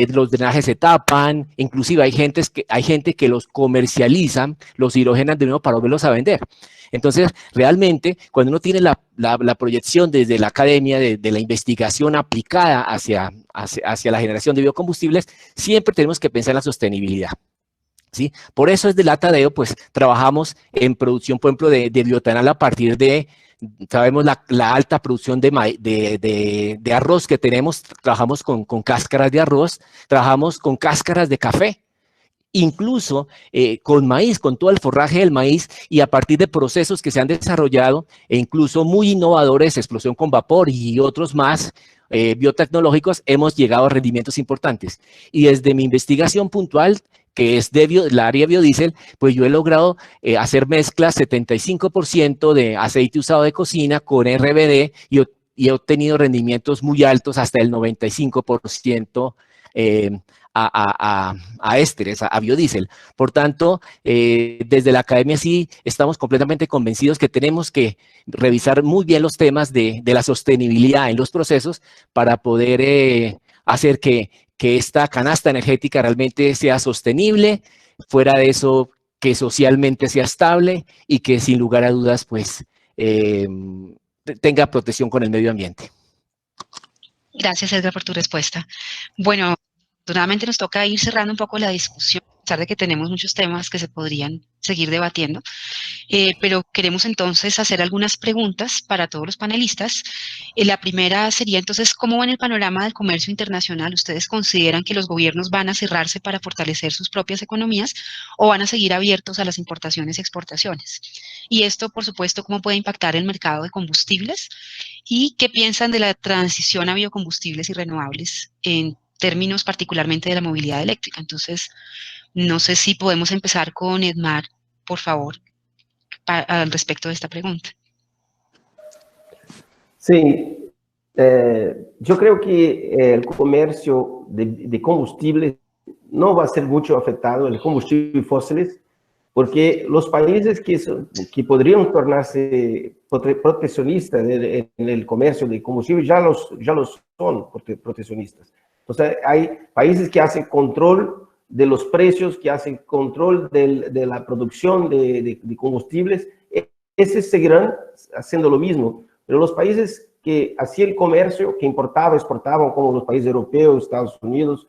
los drenajes se tapan, inclusive hay gente que los comercializan, los hidrogenan de nuevo para volverlos a vender. Entonces, realmente, cuando uno tiene la proyección desde la academia, de la investigación aplicada hacia la generación de biocombustibles, siempre tenemos que pensar en la sostenibilidad. ¿Sí? Por eso desde la Tadeo, pues trabajamos en producción, por ejemplo, de bioetanol a partir de, sabemos la alta producción de arroz que tenemos, trabajamos con cáscaras de arroz, trabajamos con cáscaras de café, incluso con maíz, con todo el forraje del maíz, y a partir de procesos que se han desarrollado, e incluso muy innovadores, explosión con vapor y otros más, biotecnológicos, hemos llegado a rendimientos importantes. Y desde mi investigación puntual, que es de la área biodiesel, pues yo he logrado hacer mezclas 75% de aceite usado de cocina con RBD y he obtenido rendimientos muy altos, hasta el 95% a ésteres, a biodiesel. Por tanto, desde la academia sí estamos completamente convencidos que tenemos que revisar muy bien los temas de la sostenibilidad en los procesos para poder hacer que esta canasta energética realmente sea sostenible, fuera de eso, que socialmente sea estable y que sin lugar a dudas, pues, tenga protección con el medio ambiente. Gracias, Edgar, por tu respuesta. Bueno, afortunadamente nos toca ir cerrando un poco la discusión, a pesar de que tenemos muchos temas que se podrían seguir debatiendo, pero queremos entonces hacer algunas preguntas para todos los panelistas. La primera sería entonces, ¿cómo ven el panorama del comercio internacional? ¿Ustedes consideran que los gobiernos van a cerrarse para fortalecer sus propias economías o van a seguir abiertos a las importaciones y exportaciones? Y esto, por supuesto, ¿cómo puede impactar el mercado de combustibles? ¿Y qué piensan de la transición a biocombustibles y renovables en términos particularmente de la movilidad eléctrica? Entonces, no sé si podemos empezar con Edmar, por favor, al respecto de esta pregunta. Sí, yo creo que el comercio de combustibles no va a ser mucho afectado, el combustible fósiles, porque los países que podrían tornarse proteccionistas en el comercio de combustibles ya los son proteccionistas. Entonces, hay países que hacen control de los precios, que hacen control de la producción de combustibles, esos seguirán haciendo lo mismo. Pero los países que hacían el comercio, que importaban, exportaban, como los países europeos, Estados Unidos,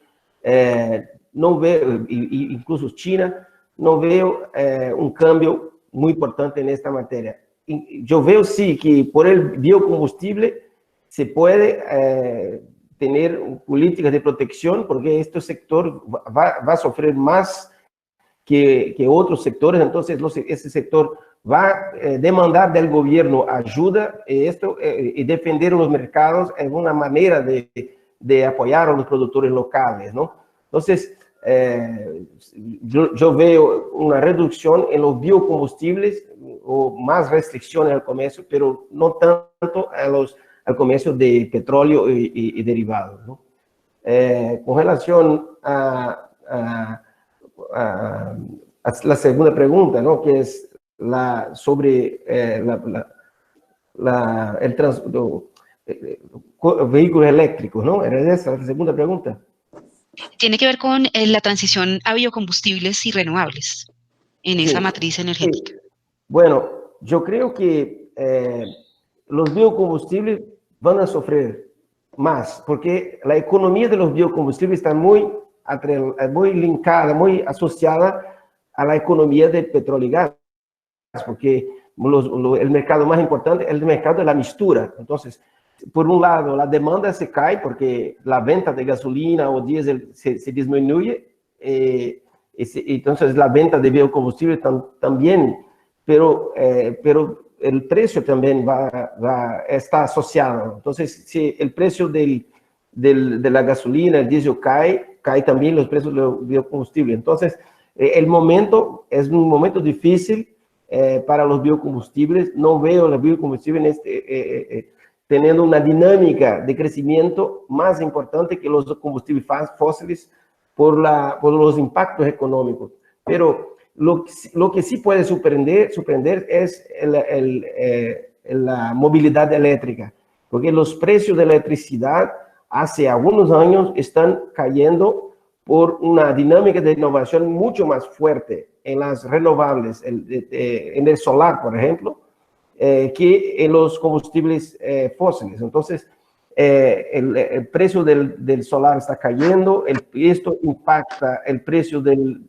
no veo, incluso China, no veo un cambio muy importante en esta materia. Yo veo sí que por el biocombustible se puede tener políticas de protección, porque este sector va a sufrir más que otros sectores, entonces ese sector va a demandar del gobierno ayuda y defender los mercados es una manera de apoyar a los productores locales, ¿no? Entonces, yo veo una reducción en los biocombustibles o más restricciones al comercio, pero no tanto al comercio de petróleo y derivados, ¿no? Con relación a la segunda pregunta, ¿no? Que es sobre vehículos eléctricos, ¿no? ¿Era esa la segunda pregunta? Tiene que ver con la transición a biocombustibles y renovables en esa Sí, matriz sí. energética. Bueno, yo creo que los biocombustibles van a sufrir más, porque la economía de los biocombustibles está muy linkada, muy asociada a la economía del petróleo y gas, porque el mercado más importante es el mercado de la mixtura. Entonces, por un lado, la demanda se cae porque la venta de gasolina o diésel se disminuye, entonces la venta de biocombustible también, pero el precio también está asociado. Entonces, si el precio de la gasolina, el diésel cae también los precios de los biocombustibles. Entonces, el momento es un momento difícil para los biocombustibles. No veo los biocombustibles teniendo una dinámica de crecimiento más importante que los combustibles fósiles por los impactos económicos. Pero lo que sí puede sorprender es la movilidad eléctrica, porque los precios de electricidad hace algunos años están cayendo por una dinámica de innovación mucho más fuerte en las renovables, en el solar, por ejemplo, que en los combustibles fósiles. Entonces, el precio del solar está cayendo, esto impacta el precio del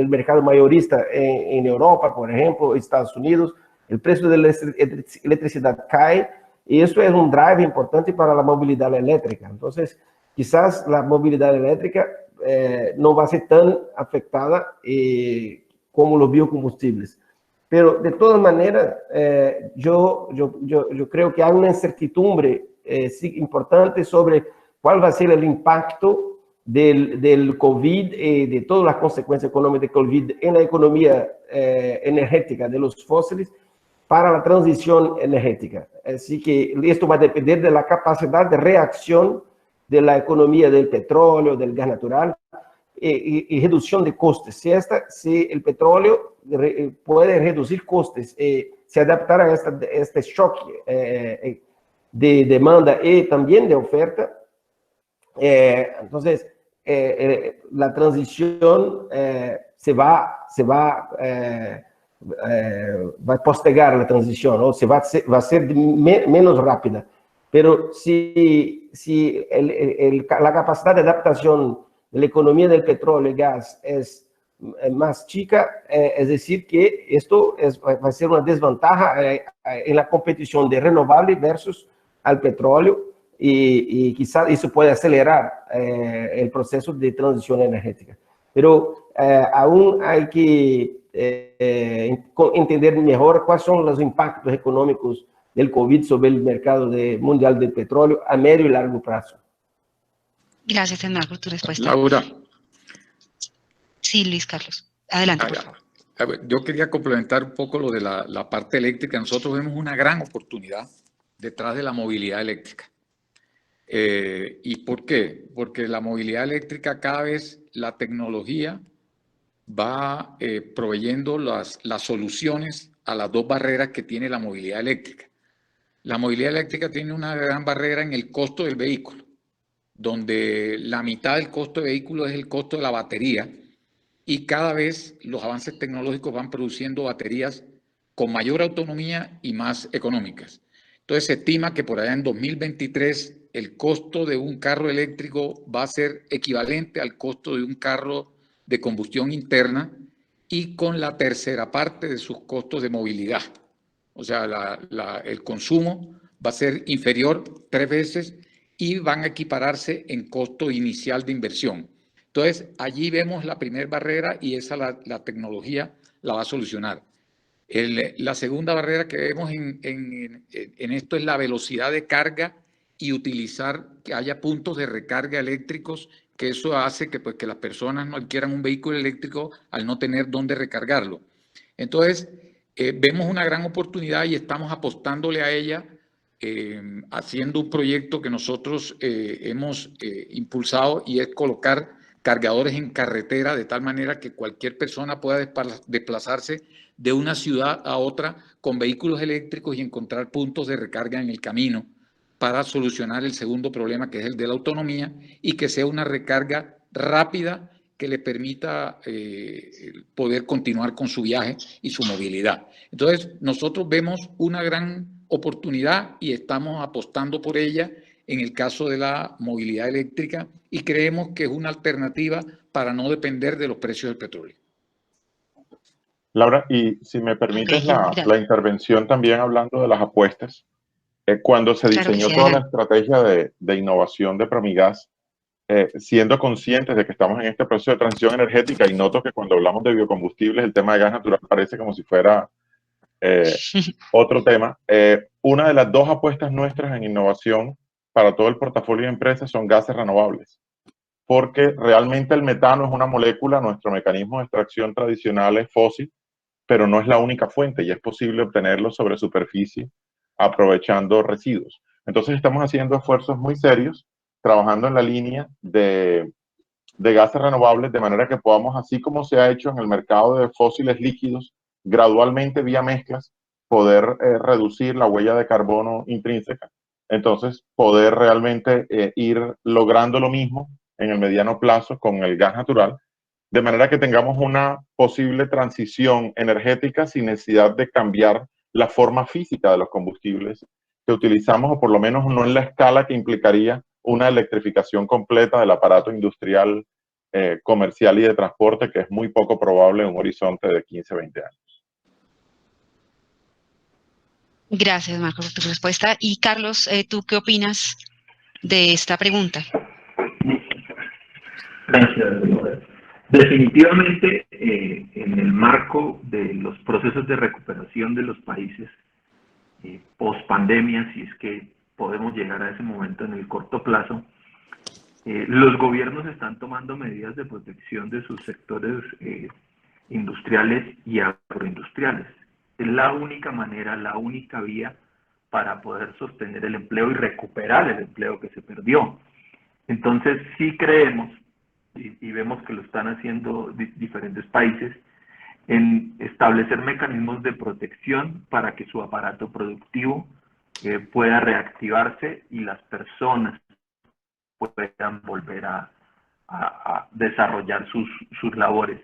mercado mayorista en Europa, por ejemplo, Estados Unidos, el precio de la electricidad cae, y esto es un drive importante para la movilidad eléctrica. Entonces, quizás la movilidad eléctrica no va a ser tan afectada como los biocombustibles. Pero de todas maneras, yo creo que hay una incertidumbre importante sobre cuál va a ser el impacto del COVID, de todas las consecuencias económicas de COVID en la economía energética de los fósiles para la transición energética. Así que esto va a depender de la capacidad de reacción de la economía del petróleo, del gas natural, y reducción de costes. Si el petróleo puede reducir costes, se adaptar a este shock de demanda y también de oferta, entonces la transición va a postergar la transición, o va a ser menos rápida. Pero si la capacidad de adaptación de la economía del petróleo y gas es más chica, es decir, que esto va a ser una desventaja en la competición de renovable versus al petróleo, y quizás eso puede acelerar el proceso de transición energética. Pero aún hay que entender mejor cuáles son los impactos económicos del COVID sobre el mercado mundial del petróleo a medio y largo plazo. Gracias, Hernán, por tu respuesta. Laura. Sí, Luis Carlos. Adelante, por favor. Yo quería complementar un poco lo de la parte eléctrica. Nosotros vemos una gran oportunidad detrás de la movilidad eléctrica. ¿Y por qué? Porque la movilidad eléctrica, cada vez la tecnología va proveyendo las soluciones a las dos barreras que tiene la movilidad eléctrica. La movilidad eléctrica tiene una gran barrera en el costo del vehículo, donde la mitad del costo del vehículo es el costo de la batería, y cada vez los avances tecnológicos van produciendo baterías con mayor autonomía y más económicas. Entonces se estima que por allá en 2023 el costo de un carro eléctrico va a ser equivalente al costo de un carro de combustión interna, y con la tercera parte de sus costos de movilidad. O sea, el consumo va a ser inferior 3 veces y van a equipararse en costo inicial de inversión. Entonces, allí vemos la primera barrera, y esa la tecnología la va a solucionar. La segunda barrera que vemos en esto es la velocidad de carga, y utilizar que haya puntos de recarga eléctricos, que eso hace que las personas no adquieran un vehículo eléctrico al no tener dónde recargarlo. Entonces, vemos una gran oportunidad y estamos apostándole a ella, haciendo un proyecto que nosotros hemos impulsado, y es colocar cargadores en carretera, de tal manera que cualquier persona pueda desplazarse de una ciudad a otra con vehículos eléctricos y encontrar puntos de recarga en el camino, para solucionar el segundo problema, que es el de la autonomía, y que sea una recarga rápida que le permita poder continuar con su viaje y su movilidad. Entonces, nosotros vemos una gran oportunidad y estamos apostando por ella en el caso de la movilidad eléctrica y creemos que es una alternativa para no depender de los precios del petróleo. Laura, y si me permites la intervención también hablando de las apuestas, cuando se diseñó toda la estrategia de innovación de Promigas, siendo conscientes de que estamos en este proceso de transición energética, y noto que cuando hablamos de biocombustibles el tema de gas natural parece como si fuera otro tema. Una de las dos apuestas nuestras en innovación para todo el portafolio de empresas son gases renovables, porque realmente el metano es una molécula, nuestro mecanismo de extracción tradicional es fósil, pero no es la única fuente y es posible obtenerlo sobre superficie aprovechando residuos. Entonces estamos haciendo esfuerzos muy serios, trabajando en la línea de gases renovables, de manera que podamos, así como se ha hecho en el mercado de fósiles líquidos, gradualmente vía mezclas, poder reducir la huella de carbono intrínseca. Entonces, poder realmente ir logrando lo mismo en el mediano plazo con el gas natural, de manera que tengamos una posible transición energética sin necesidad de cambiar la forma física de los combustibles que utilizamos, o por lo menos no en la escala que implicaría una electrificación completa del aparato industrial, comercial y de transporte, que es muy poco probable en un horizonte de 15, 20 años. Gracias, Marcos, por tu respuesta. Y Carlos, ¿tú qué opinas de esta pregunta? Gracias, Laura. Definitivamente, en el marco de los procesos de recuperación de los países post pandemia, si es que podemos llegar a ese momento en el corto plazo, los gobiernos están tomando medidas de protección de sus sectores industriales y agroindustriales. Es la única manera, la única vía para poder sostener el empleo y recuperar el empleo que se perdió. Entonces, sí creemos, y vemos que lo están haciendo diferentes países, en establecer mecanismos de protección para que su aparato productivo pueda reactivarse y las personas puedan volver a desarrollar sus labores.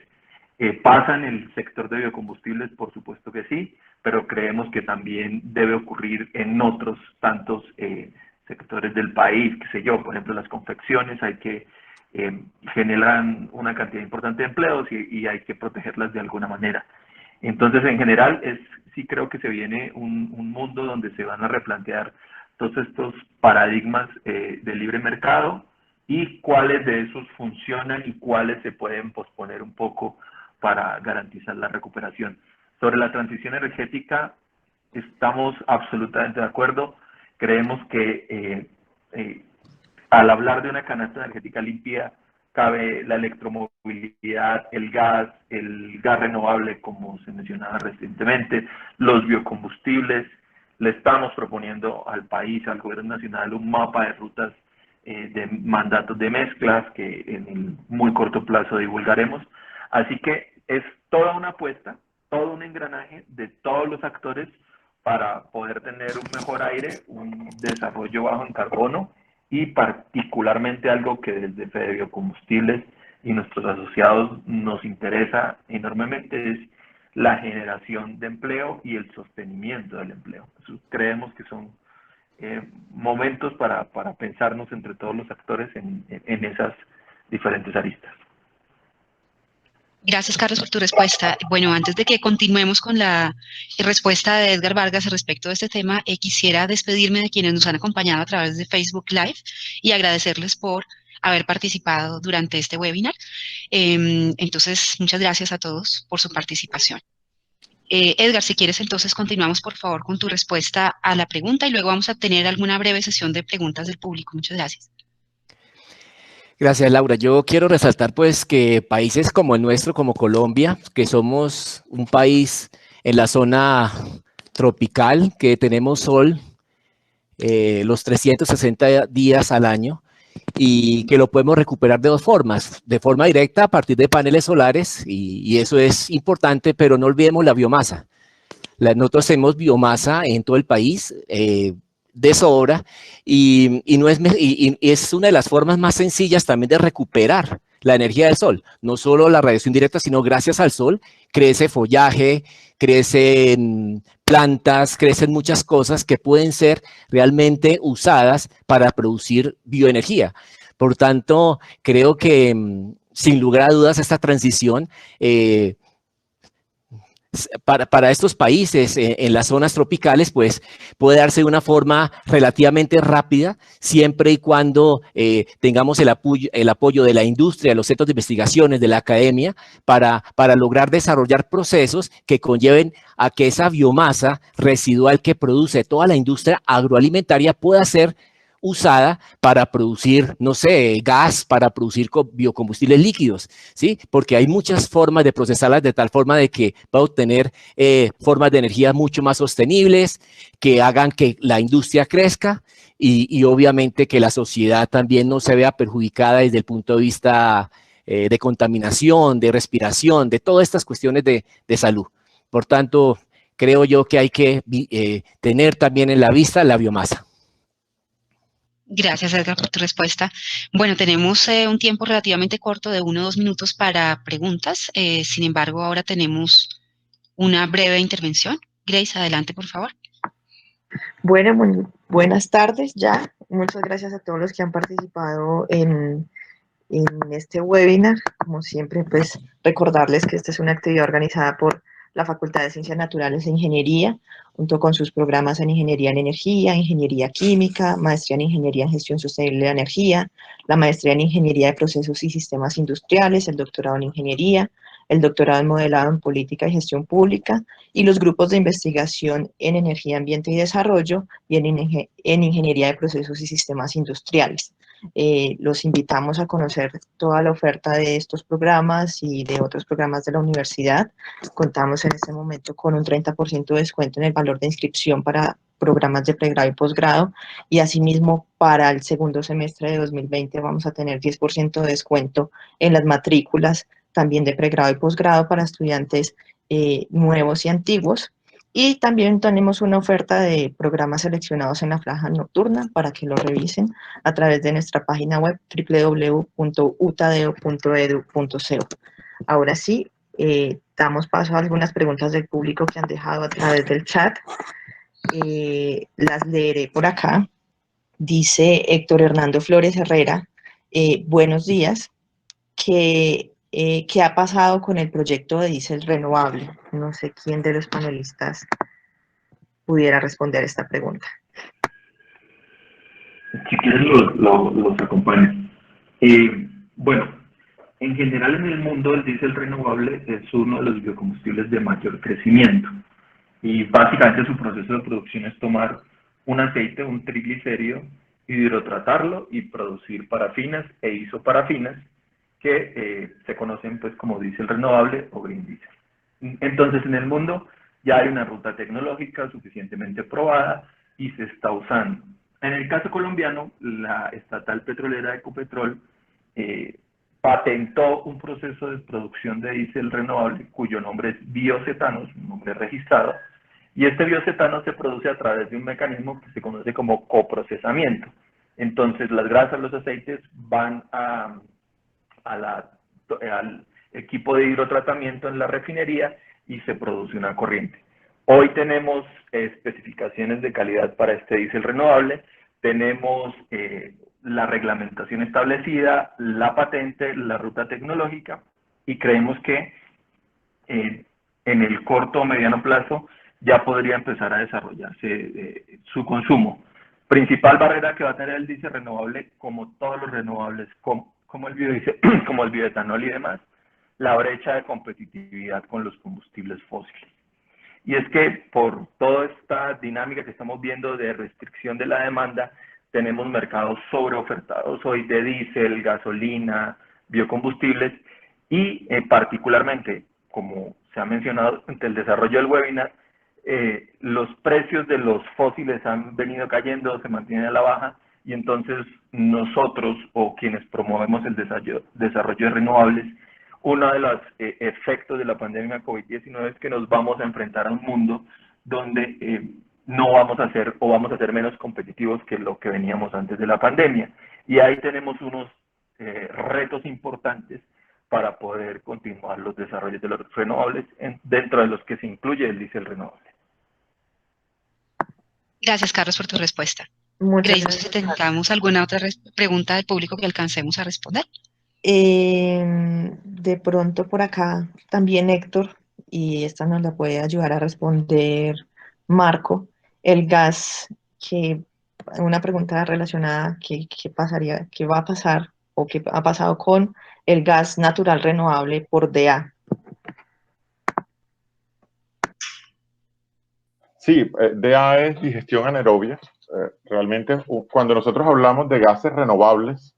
¿Pasa en el sector de biocombustibles? Por supuesto que sí, pero creemos que también debe ocurrir en otros tantos sectores del país, qué sé yo, por ejemplo, las confecciones, hay que generan una cantidad importante de empleos y hay que protegerlas de alguna manera. Entonces, en general, sí creo que se viene un mundo donde se van a replantear todos estos paradigmas de libre mercado y cuáles de esos funcionan y cuáles se pueden posponer un poco para garantizar la recuperación. Sobre la transición energética, estamos absolutamente de acuerdo. Creemos que al hablar de una canasta energética limpia, cabe la electromovilidad, el gas renovable, como se mencionaba recientemente, los biocombustibles. Le estamos proponiendo al país, al gobierno nacional, un mapa de rutas de mandatos de mezclas que en el muy corto plazo divulgaremos. Así que es toda una apuesta, todo un engranaje de todos los actores para poder tener un mejor aire, un desarrollo bajo en carbono, y particularmente algo que desde Fede Biocombustibles y nuestros asociados nos interesa enormemente es la generación de empleo y el sostenimiento del empleo. Eso creemos que son momentos para pensarnos entre todos los actores en esas diferentes aristas. Gracias, Carlos, por tu respuesta. Bueno, antes de que continuemos con la respuesta de Edgar Vargas respecto de este tema, quisiera despedirme de quienes nos han acompañado a través de Facebook Live y agradecerles por haber participado durante este webinar. Entonces, muchas gracias a todos por su participación. Edgar, si quieres, entonces continuamos, por favor, con tu respuesta a la pregunta y luego vamos a tener alguna breve sesión de preguntas del público. Muchas gracias. Gracias, Laura. Yo quiero resaltar pues que países como el nuestro, como Colombia, que somos un país en la zona tropical, que tenemos sol los 360 días al año y que lo podemos recuperar de dos formas, de forma directa a partir de paneles solares y eso es importante, pero no olvidemos la biomasa. Nosotros tenemos biomasa en todo el país, de sobra y es una de las formas más sencillas también de recuperar la energía del sol, no solo la radiación directa, sino gracias al sol crece follaje, crecen plantas, crecen muchas cosas que pueden ser realmente usadas para producir bioenergía. Por tanto, creo que sin lugar a dudas esta transición para estos países en las zonas tropicales, pues puede darse de una forma relativamente rápida, siempre y cuando tengamos el apoyo de la industria, de los centros de investigaciones, de la academia, para lograr desarrollar procesos que conlleven a que esa biomasa residual que produce toda la industria agroalimentaria pueda ser usada para producir, no sé, gas, para producir biocombustibles líquidos, ¿sí? Porque hay muchas formas de procesarlas de tal forma de que va a obtener formas de energía mucho más sostenibles, que hagan que la industria crezca y obviamente que la sociedad también no se vea perjudicada desde el punto de vista de contaminación, de respiración, de todas estas cuestiones de salud. Por tanto, creo yo que hay que tener también en la vista la biomasa. Gracias, Edgar, por tu respuesta. Bueno, tenemos un tiempo relativamente corto de 1 o 2 minutos para preguntas. Sin embargo, ahora tenemos una breve intervención. Grace, adelante, por favor. Bueno, muy buenas tardes ya. Muchas gracias a todos los que han participado en este webinar. Como siempre, pues recordarles que esta es una actividad organizada por la Facultad de Ciencias Naturales e Ingeniería, junto con sus programas en Ingeniería en Energía, Ingeniería Química, Maestría en Ingeniería en Gestión Sostenible de Energía, la Maestría en Ingeniería de Procesos y Sistemas Industriales, el Doctorado en Ingeniería, el Doctorado en Modelado en Política y Gestión Pública, y los grupos de investigación en Energía, Ambiente y Desarrollo, y en Ingeniería de Procesos y Sistemas Industriales. Los invitamos a conocer toda la oferta de estos programas y de otros programas de la universidad. Contamos en este momento con un 30% de descuento en el valor de inscripción para programas de pregrado y posgrado, y asimismo para el segundo semestre de 2020 vamos a tener 10% de descuento en las matrículas también de pregrado y posgrado para estudiantes nuevos y antiguos. Y también tenemos una oferta de programas seleccionados en la franja nocturna para que lo revisen a través de nuestra página web www.utadeo.edu.co. Ahora sí, damos paso a algunas preguntas del público que han dejado a través del chat. Las leeré por acá. Dice Héctor Hernando Flores Herrera, buenos días, ¿qué ha pasado con el proyecto de diésel renovable? No sé quién de los panelistas pudiera responder esta pregunta. Si quieres los acompaño. Bueno, en general en el mundo el diésel renovable es uno de los biocombustibles de mayor crecimiento. Y básicamente su proceso de producción es tomar un aceite, un triglicérido, hidrotratarlo y producir parafinas e isoparafinas que se conocen pues como diésel renovable o green diesel. Entonces en el mundo ya hay una ruta tecnológica suficientemente probada y se está usando. En el caso colombiano, la estatal petrolera Ecopetrol patentó un proceso de producción de diésel renovable cuyo nombre es biocetano, es un nombre registrado, y este biocetano se produce a través de un mecanismo que se conoce como coprocesamiento. Entonces las grasas, los aceites van al equipo de hidrotratamiento en la refinería y se produce una corriente. Hoy tenemos especificaciones de calidad para este diésel renovable, tenemos la reglamentación establecida, la patente, la ruta tecnológica, y creemos que en el corto o mediano plazo ya podría empezar a desarrollarse su consumo. Principal barrera que va a tener el diésel renovable, como todos los renovables, como el biodiesel, como el bioetanol y demás, la brecha de competitividad con los combustibles fósiles. Y es que por toda esta dinámica que estamos viendo de restricción de la demanda, tenemos mercados sobreofertados hoy de diésel, gasolina, biocombustibles y particularmente, como se ha mencionado ante el desarrollo del webinar, los precios de los fósiles han venido cayendo, se mantienen a la baja, y entonces nosotros o quienes promovemos el desarrollo de renovables, uno de los efectos de la pandemia COVID-19 es que nos vamos a enfrentar a un mundo donde no vamos a ser o vamos a ser menos competitivos que lo que veníamos antes de la pandemia. Y ahí tenemos unos retos importantes para poder continuar los desarrollos de los renovables, dentro de los que se incluye el diésel renovable. Gracias, Carlos, por tu respuesta. Muchas Grace, no sé si gracias. tengamos alguna otra pregunta del público que alcancemos a responder. De pronto por acá también Héctor, y esta nos la puede ayudar a responder Marco, el gas, una pregunta relacionada, ¿qué pasaría, qué va a pasar o qué ha pasado con el gas natural renovable por DA? Sí, DA es digestión anaerobia. Realmente, cuando nosotros hablamos de gases renovables,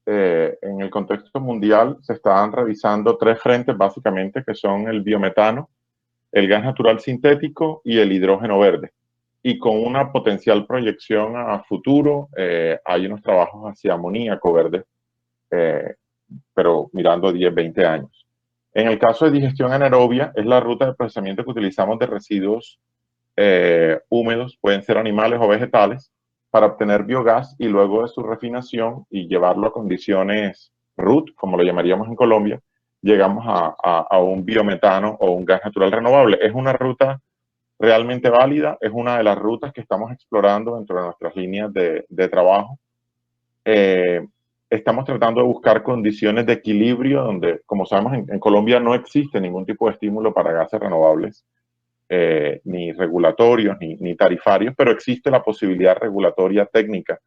en el contexto mundial se están revisando 3 frentes básicamente, que son el biometano, el gas natural sintético y el hidrógeno verde. Y con una potencial proyección a futuro, hay unos trabajos hacia amoníaco verde, pero mirando 10, 20 años. En el caso de digestión anaerobia, es la ruta de procesamiento que utilizamos de residuos húmedos, pueden ser animales o vegetales, para obtener biogás y luego de su refinación y llevarlo a condiciones RUT, como lo llamaríamos en Colombia, llegamos a un biometano o un gas natural renovable. Es una ruta realmente válida, es una de las rutas que estamos explorando dentro de nuestras líneas de trabajo. Estamos tratando de buscar condiciones de equilibrio donde, como sabemos, en Colombia no existe ningún tipo de estímulo para gases renovables. Ni regulatorios ni tarifarios, pero existe la posibilidad regulatoria técnica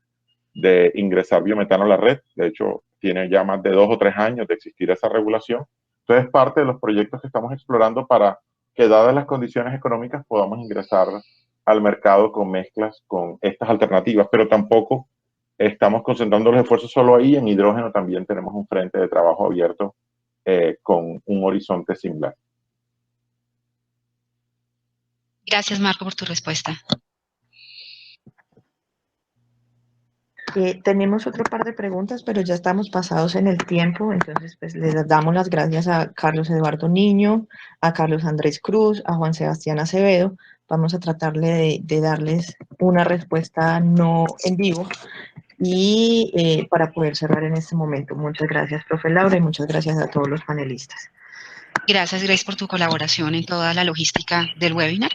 de ingresar biometano a la red. De hecho, tiene ya más de 2 o 3 años de existir esa regulación. Entonces, es parte de los proyectos que estamos explorando para que, dadas las condiciones económicas, podamos ingresar al mercado con mezclas con estas alternativas, pero tampoco estamos concentrando los esfuerzos solo ahí. En hidrógeno también tenemos un frente de trabajo abierto con un horizonte similar. Gracias, Marco, por tu respuesta. Tenemos otro par de preguntas, pero ya estamos pasados en el tiempo, entonces pues les damos las gracias a Carlos Eduardo Niño, a Carlos Andrés Cruz, a Juan Sebastián Acevedo. Vamos a tratarle de darles una respuesta no en vivo y para poder cerrar en este momento. Muchas gracias, profe Laura, y muchas gracias a todos los panelistas. Gracias, Grace, por tu colaboración en toda la logística del webinar.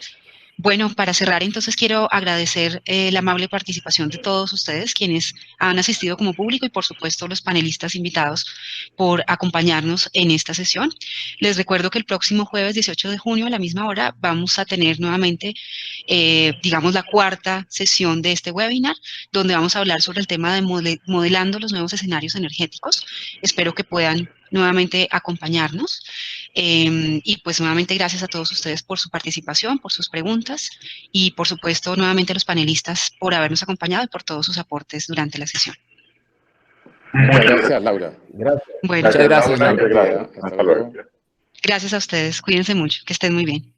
Bueno, para cerrar, entonces quiero agradecer la amable participación de todos ustedes, quienes han asistido como público y, por supuesto, los panelistas invitados por acompañarnos en esta sesión. Les recuerdo que el próximo jueves 18 de junio a la misma hora vamos a tener nuevamente, digamos, la 4ª sesión de este webinar, donde vamos a hablar sobre el tema de modelando los nuevos escenarios energéticos. Espero que puedan nuevamente acompañarnos. Y pues nuevamente gracias a todos ustedes por su participación, por sus preguntas y por supuesto nuevamente a los panelistas por habernos acompañado y por todos sus aportes durante la sesión. Muchas gracias, Laura. Gracias. Bueno, Muchas gracias, Laura. Laura. Gracias. Hasta luego. gracias a ustedes. Cuídense mucho, que estén muy bien.